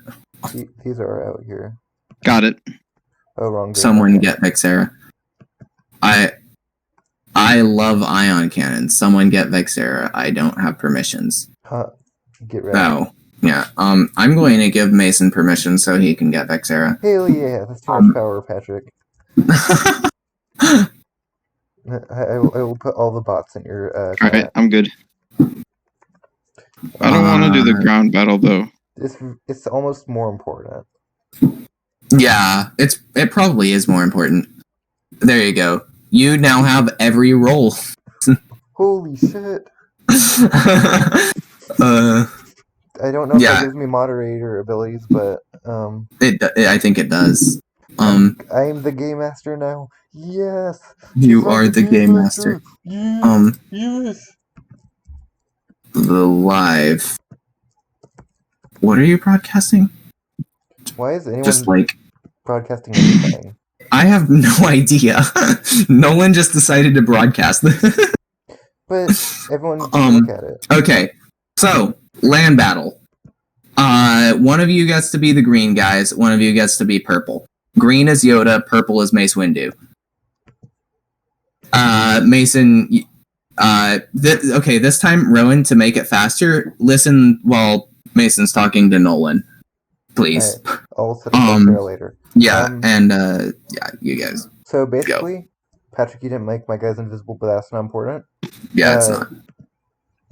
These are out here. Got it. Oh, wrong gray. Someone get Vexera. I love ion cannons. Someone get Vexera. I don't have permissions. Huh. Get ready. Oh, yeah. I'm going to give Mason permission so he can get Vexera. Hell yeah, that's too much power, Patrick. I will put all the bots in your Alright, I'm good. I don't want to do the ground battle, though. It's almost more important. Yeah, it probably is more important. There you go. You now have every role. Holy shit. I don't know if that gives me moderator abilities, but I think it does. I am the game master now. Yes. You are the game master. Yes. Yes. The live. What are you broadcasting? Why is anyone just like broadcasting anything? I have no idea. Nolan just decided to broadcast this. But everyone can look at it. Okay. So, land battle. One of you gets to be the green guys, one of you gets to be purple. Green is Yoda, purple is Mace Windu. Mason, okay, this time, Rowan, to make it faster, listen while Mason's talking to Nolan. Please. Right. I'll set it later. Yeah, yeah, you guys. So basically, Patrick, you didn't make my guys invisible, but that's not important. Yeah, it's not.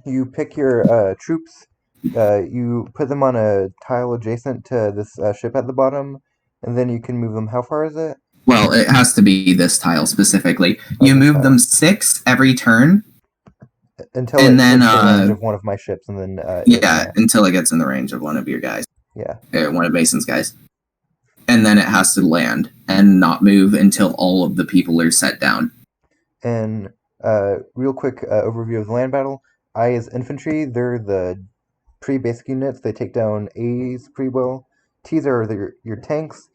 You pick your troops, you put them on a tile adjacent to this ship at the bottom, and then you can move them. How far is it? Well, it has to be this tile specifically. You move them 6 every turn. Until it gets in the range of one of my ships, and then... until it gets in the range of one of your guys. Yeah. One of Mason's guys. And then it has to land and not move until all of the people are set down. And real quick overview of the land battle. I is infantry. They're the pre-basic units. They take down A's pretty well. T's are your tanks.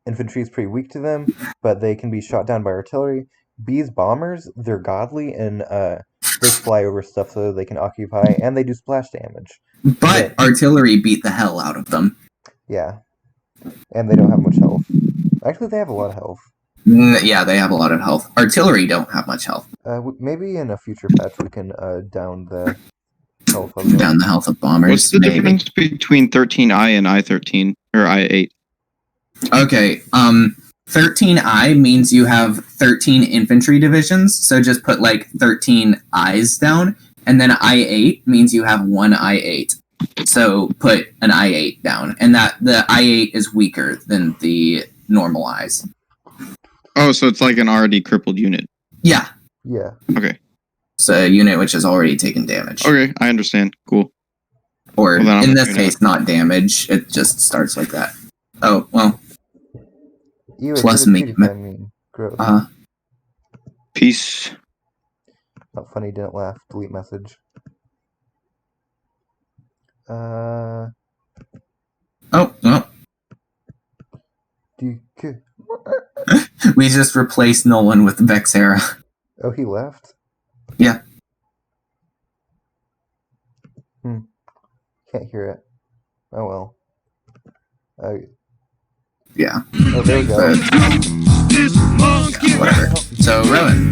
Infantry is pretty weak to them, but they can be shot down by artillery. B's bombers, they're godly, and they fly over stuff so they can occupy, and they do splash damage. But artillery beat the hell out of them. Yeah. And they don't have much health. Actually, they have a lot of health. Yeah, they have a lot of health. Artillery don't have much health. Maybe in a future patch we can down the health of them. Down the health of bombers. What's the difference between 13I and I-13? Or I-8? Okay, 13I means you have 13 infantry divisions, so just put like 13 I's down, and then I-8 means you have one I-8. So put an I-8 down, and that the I-8 is weaker than the normal I's. Oh, so it's like an already crippled unit. Yeah. Yeah. Okay. It's a unit which has already taken damage. Okay, I understand. Cool. Or, in this case, not damage. It just starts like that. Oh, well. Plus movement. Peace. Not funny, didn't laugh. Delete message. Oh, well. We just replaced Nolan with Vexera. Oh, he left? Yeah. Can't hear it. Oh, well. Yeah. Oh, there we go. Yeah, whatever. So, Rowan.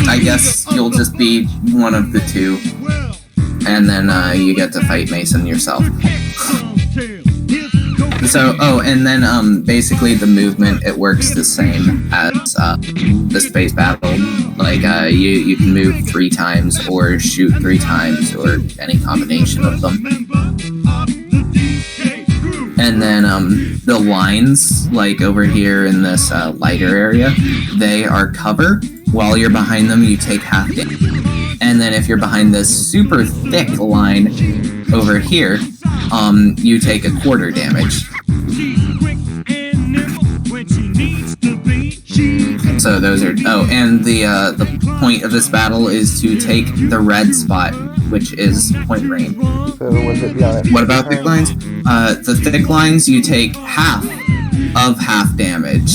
I guess you'll just be one of the two. And then you get to fight Mason yourself. So, and then basically the movement, it works the same as the space battle. Like, you can move 3 times, or shoot 3 times, or any combination of them. And then the lines, like over here in this lighter area, they are cover, while you're behind them, you take half damage. And then if you're behind this super thick line over here, you take a quarter damage. So those are and the point of this battle is to take the red spot, which is Point Rain. So was it beyond? What about thick lines? The thick lines you take half of half damage.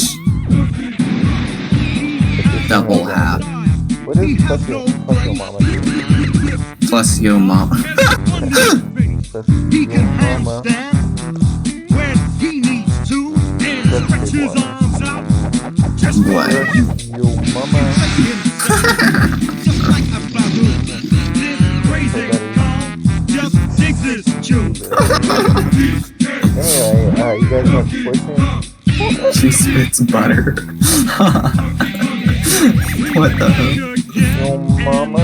Double half. What is plus your mama? Plus yo mama. Plus your mama. That's a good one. What? Yo mama. Anyway, you guys want sports? She spits butter. What the hell? Yo mama,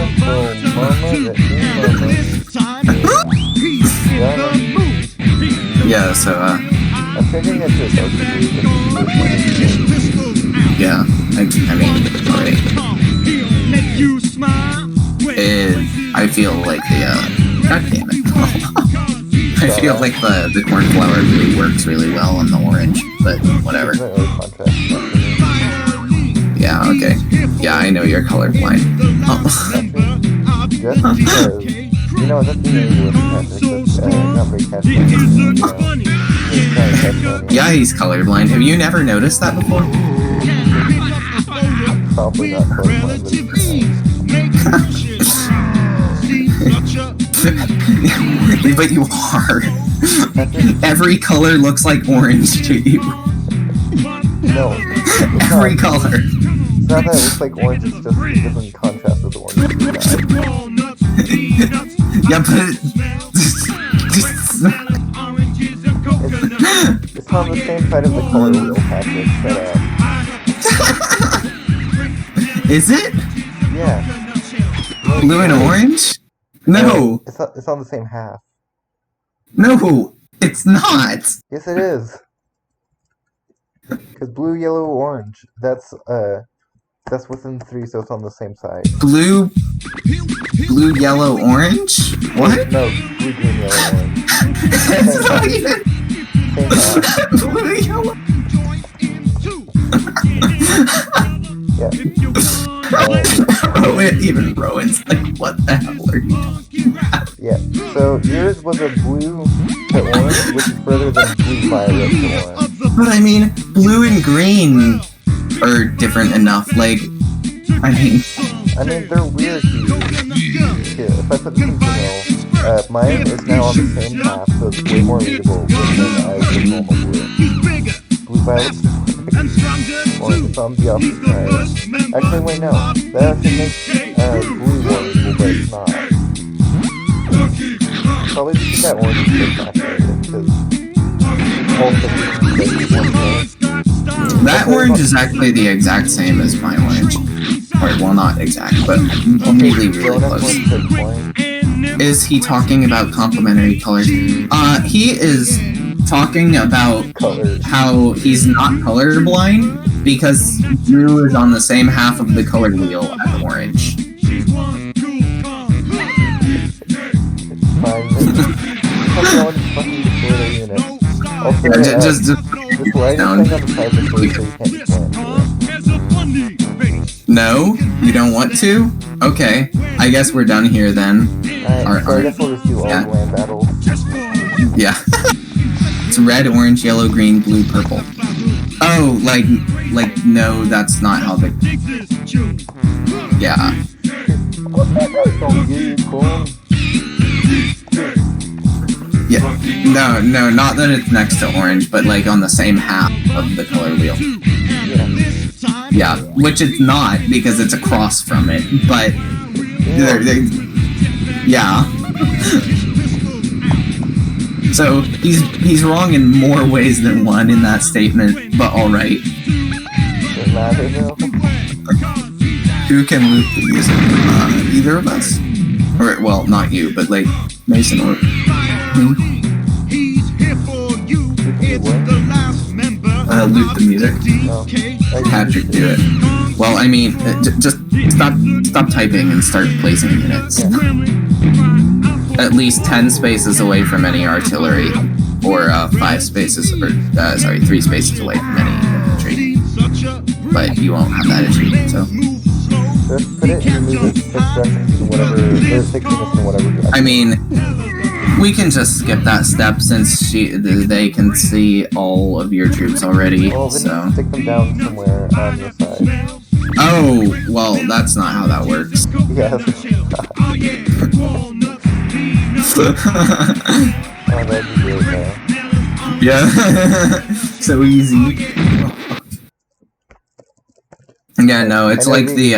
Yeah, so I'm thinking it's just yeah, I mean, alright. I feel like god damn it. I feel like the cornflower really works really well on the orange, but whatever. Yeah, okay. Yeah, I know you're colorblind. Just because, you know, that's not very catchy. Yeah, he's colorblind. Have you never noticed that before? Probably not colorblind, but you are. Every color looks like orange to you. No. Every color. It's not that it looks like orange, it's just it doesn't contrast with the orange. Yeah, but it's on the same side of the color wheel, Patrick. Is it? Yeah. Blue and orange? No. It's on the same half. No, it's not. Yes, it is. Because blue, yellow, orange. That's within 3, so it's on the same side. Blue, yellow, orange? What? No, blue, green, yellow, orange. It's not even. Blue, yellow. Yeah. Rowan's like, what the hell are you talking about? Yeah. So yours was a blue to orange, which is further than blue, violet to orange. But I mean, blue and green are different enough. Like, I mean, they're weird to use. Here, if I put this in middle, mine is now on the same half, so it's way more readable than the normal blue. Blue, violet, orange is on the opposite side. Actually, wait, no. That actually makes blue more readable, but it's not. Probably because that orange is so saturated, because that orange is actually the exact same as my orange. Or, well, not exact, but really, really close. Is he talking about complementary colors? He is talking about how he's not colorblind because blue is on the same half of the color wheel as orange. Also, just write down. on the side of the blue so you can't explain. No, you don't want to? Okay, I guess we're done here then. Alright, so I guess we'll just do all the land battles. Yeah. It's red, orange, yellow, green, blue, purple. Oh, like no, that's not how the. Yeah. Yeah. No, not that it's next to orange, but like on the same half of the color wheel. Yeah, which it's not because it's across from it, but yeah. So he's wrong in more ways than one in that statement, but all right. Who can loop the music? Either of us, or well, not you, but like Mason or loop the music. No. Patrick, do it. Well, I mean, just stop typing and start placing units. Yeah. At least 10 spaces away from any artillery, or 3 spaces away from any infantry. But you won't have that issue, so. Just put it and move it 6 directions to whatever, or 6 units to whatever direction. I mean, we can just skip that step since they can see all of your troops already, Well, then so. stick them down somewhere on your side. Oh, well, that's not how that works. Yeah, that's what you thought. Oh, that'd be great, though. Yeah, so easy. Yeah, no, it's like the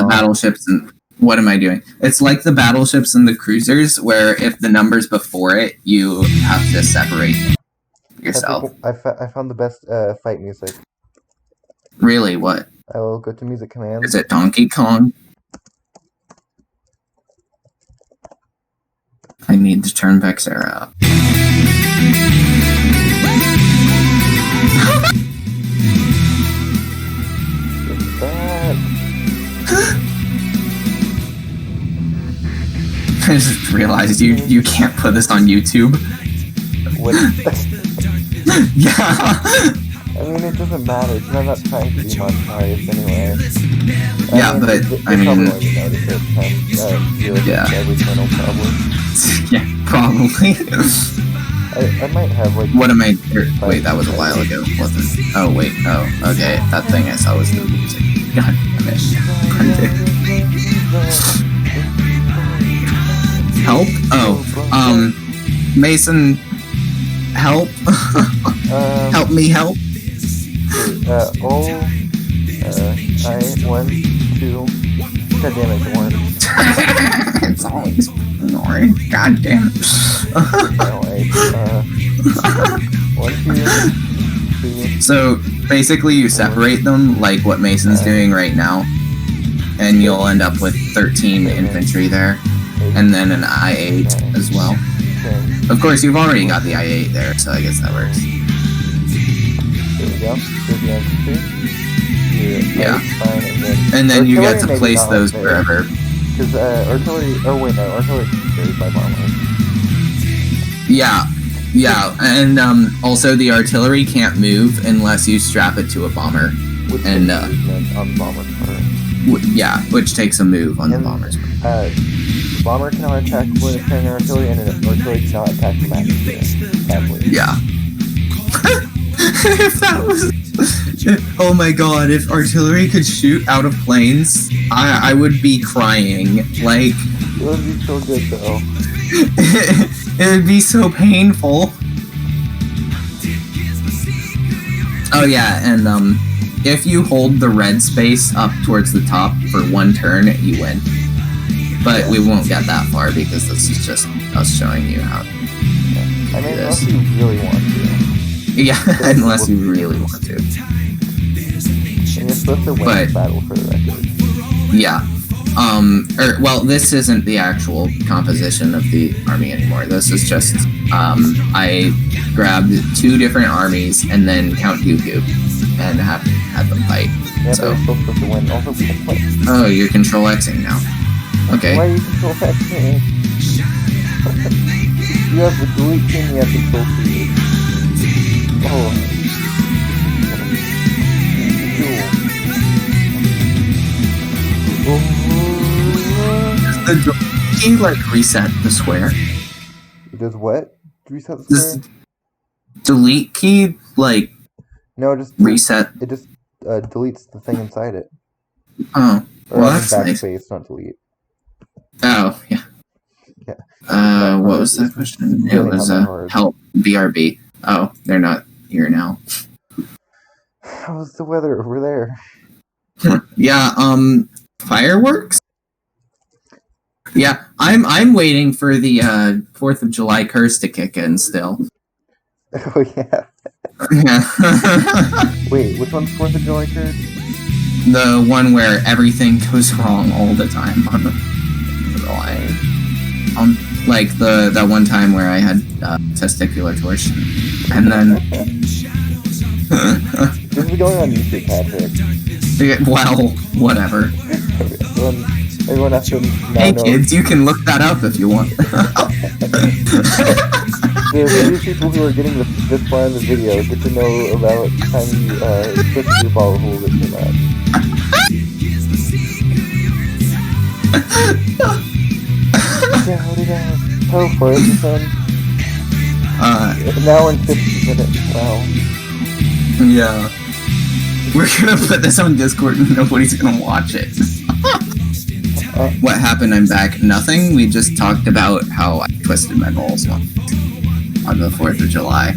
battleships and what am I doing? It's like the battleships and the cruisers, where if the number's before it, you have to separate yourself. I found the best fight music. Really? What? I will go to music commands. Is it Donkey Kong? I need to turn Vexera up. It's bad. I just realized you can't put this on YouTube. What? Yeah. I mean, it doesn't matter. It's not trying to be monetized anyway. Yeah, but, I mean- Probably won't notice it. Yeah. Every channel probably. Yeah, probably. I might have like. What am I? Wait, that was a while ago, wasn't it? Oh wait. Oh, okay. That thing I saw was the music. God damn it. Help? Oh, Mason, help! Help me help! I 1, 2. God damn it, the one. It's always ignoring. God damn it. Anyway, 1, 2, 3. So basically, you separate them like what Mason's doing right now, and you'll end up with 13 infantry there, and then an I-8 as well. 10. Of course, you've already got the I-8 there, so I guess that works. There we go. There's the infantry. Yeah. Fine, And then you get to artillery place maybe not those there. wherever. Because artillery. Oh wait, no. Artillery is carried by bombers. Yeah, and also the artillery can't move unless you strap it to a bomber. Which And, is movement on the bomber's part. Yeah, which takes a move on the And, bombers. The bomber cannot attack with carrying artillery, and an artillery cannot attack the magazine. Sadly. Yeah. If that was... Oh my god, if artillery could shoot out of planes, I would be crying. Like... It would be so good though. It would be so painful. Oh yeah, and if you hold the red space up towards the top for one turn, you win. But we won't get that far because this is just us showing you how. I mean, Yes. unless you really want to. Yeah, unless you really want to. And you're supposed to win But- the battle for the record. Yeah. Well, this isn't the actual composition of the army anymore. This is just, I grabbed 2 different armies and then Count Dooku and had them fight. Yeah, So- but you're supposed to win. Also, what? Oh, you're control Xing now. Okay. Why are you control X-ing? You have the delete key and you have control C. Oh. Does the key like reset the square? It does what? Reset the Does square? delete key like No, just reset? It just deletes the thing inside it. Oh, Or well I mean that's nice. backspace, not delete. Oh yeah. Yeah. What was that question? It Really was not that hard. help BRB. Oh, they're not here now. How's the weather over there? Yeah, fireworks? Yeah, I'm waiting for the 4th of July curse to kick in still. Oh yeah. Yeah. Wait, which one's 4th of July curse? The one where everything goes wrong all the time on the line. Like that one time where I had testicular torsion, and then This is going on YouTube, Patrick. Well, whatever. Everyone has to now Hey know. kids, you can look that up if you want. The few people who are getting this far in the video get to know about the time you switched your ball hole with your mouth. Shout it out. Go for it, son. Now in 50 minutes. Wow. Yeah. We're gonna put this on Discord and nobody's gonna watch it. What happened? I'm back. Nothing. We just talked about how I twisted my balls on the 4th of July.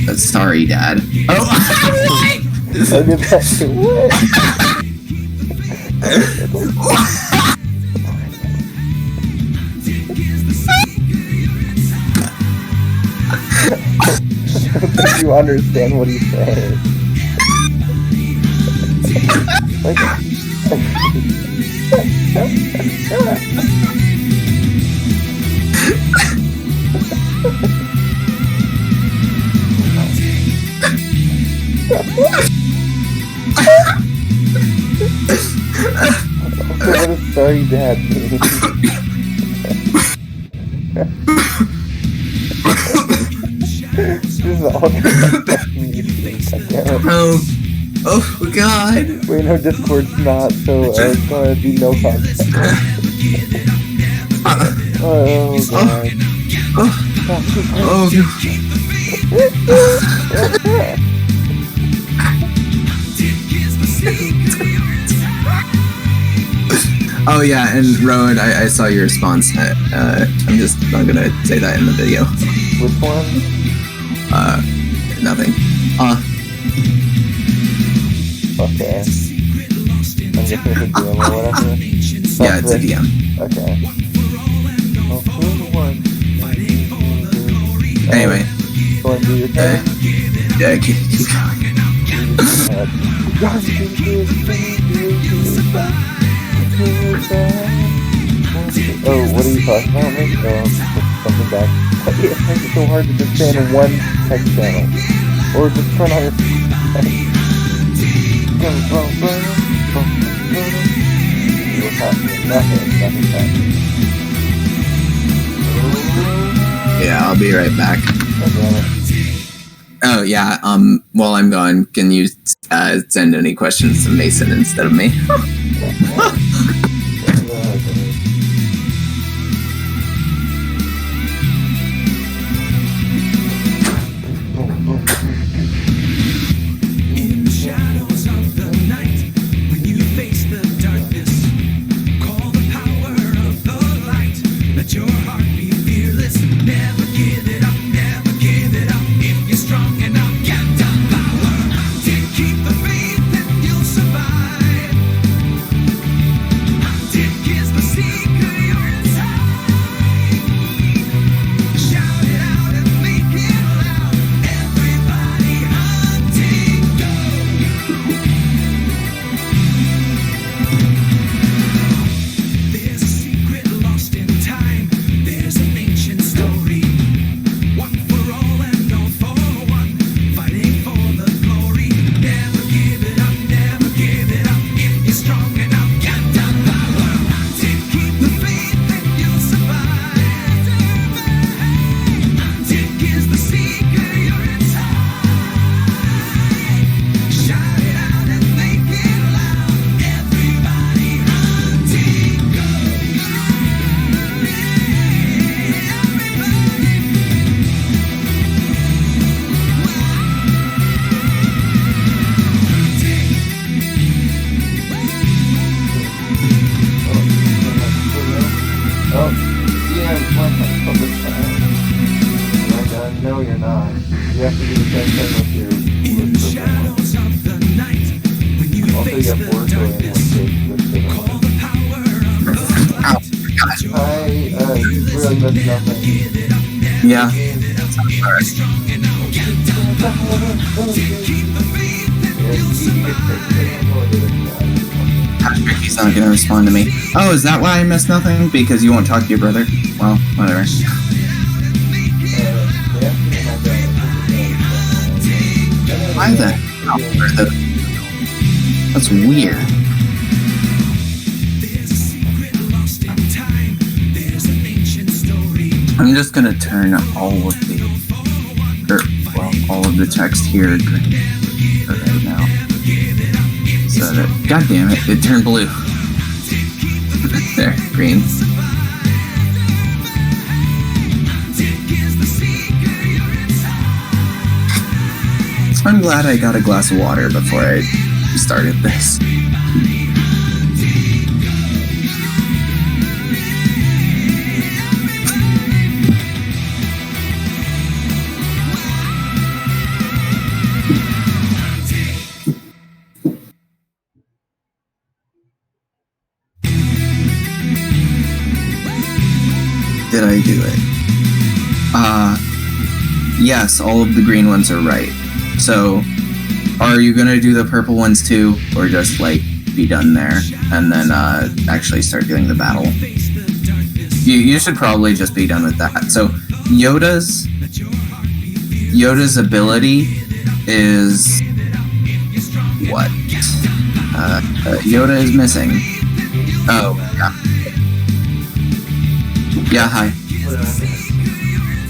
But sorry, Dad. Oh, what? I'll get back to what? I don't think you understand what he's saying. What does sorry dad mean? This is all Oh God! Wait, no, Discord's not, so it's gonna be no contact. Oh God. Oh yeah, and Rowan, I saw your response. I'm just not gonna say that in the video. Which one? Nothing. Okay. I'm guessing it's a DM or whatever. Yeah, it's a DM. Okay. Oh, who's the one? Anyway. Go and do your thing. Yeah, keep going. Oh, what are you talking about, mate? Something back. It's making it so hard to just stay in one text channel. Or just turn on your... What's happening? Nothing's happening. Yeah, I'll be right back. Oh yeah, while I'm gone, can you send any questions to Mason instead of me? No, you're not. You have to do the same thing with your... Also, you have 4 billion one stage. You really missed nothing. Yeah. Alright. Patrick, he's not gonna respond to me. Oh, is that why I missed nothing? Because you won't talk to your brother? Well, whatever. Why the hell are those? That's weird. I'm just gonna turn all of all of the text here green for right now. So that, god damn it, it turned blue. There, green. I'm glad I got a glass of water before I started this. Did I do it? Yes, all of the green ones are right. So, are you gonna do the purple ones too, or just like be done there and then actually start doing the battle? You should probably just be done with that. So, Yoda's ability is what? Yoda is missing. Oh, yeah. Yeah, hi.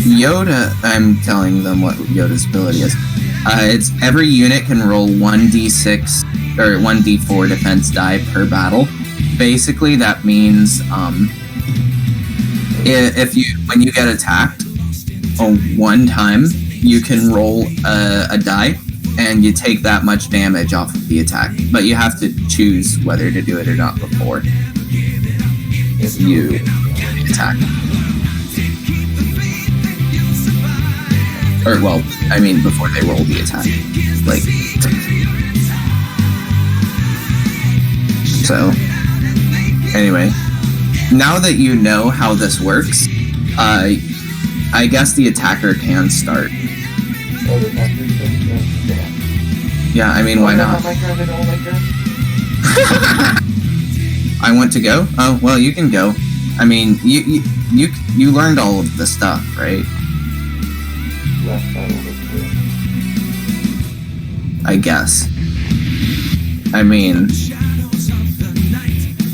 Yoda, I'm telling them what Yoda's ability is. It's every unit can roll 1d6 or 1d4 defense die per battle. Basically, that means when you get attacked one time, you can roll a die and you take that much damage off of the attack. But you have to choose whether to do it or not before you attack. Or, well, I mean, before they roll the attack. Like, so, anyway, now that you know how this works, I guess the attacker can start. Yeah, I mean, why not? I want to go? Oh, well, you can go. I mean, you learned all of the stuff, right? I guess. I mean,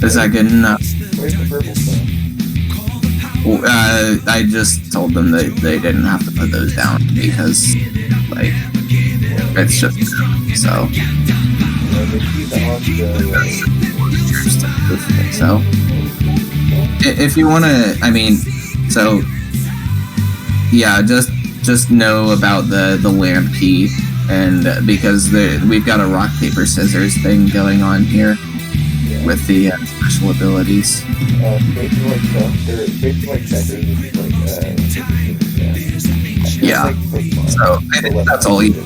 is that good enough? I just told them that they didn't have to put those down because, like, it's just so. So, if you want to, I mean, so, yeah, just know about the lamp key, and because we've got a rock paper scissors thing going on here with the special abilities. Yeah. So I think that's all you know.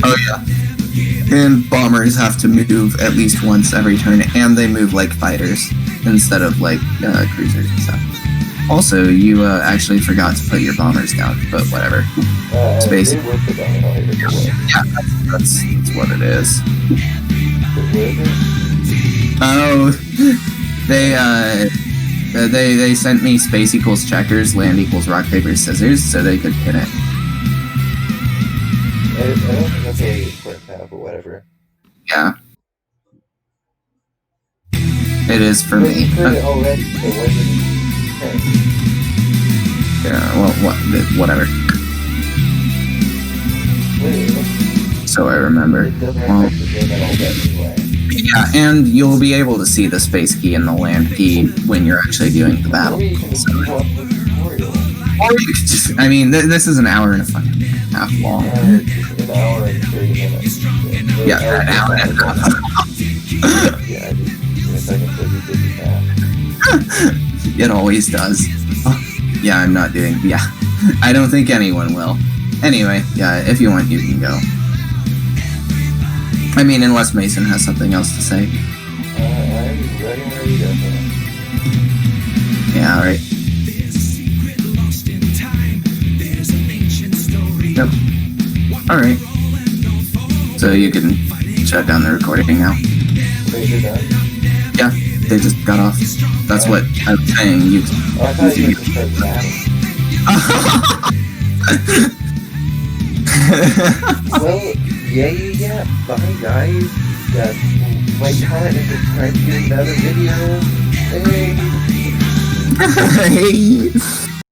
Oh yeah. And bombers have to move at least once every turn, and they move like fighters instead of like cruisers and stuff. Also, you actually forgot to put your bombers down, but whatever. It's basically yeah, that's what it is. Oh, they sent me space equals checkers, land equals rock paper scissors, so they could pin it. I don't think that's what you put now, but whatever. Yeah. It is for me. Already, so yeah, well, whatever. So I remember. Well, yeah, and you'll be able to see the space key and the land key when you're actually doing the battle. So, or you could just, I mean, this is an hour and a fucking half long. An hour and 30 minutes. Yeah, an hour and a half. Yeah, I just that. It always does. Yeah, I'm not doing, yeah. I don't think anyone will. Anyway, yeah, if you want, you can go. I mean, unless Mason has something else to say. I'm ready whenever you go. Yeah, alright. Yep. Alright. So you can shut down the recording now. Yeah, they just got off. That's what I'm saying. I thought you were just Well, yeah. Bye, guys. Like, comment, and subscribe to another video. Hey. Hey.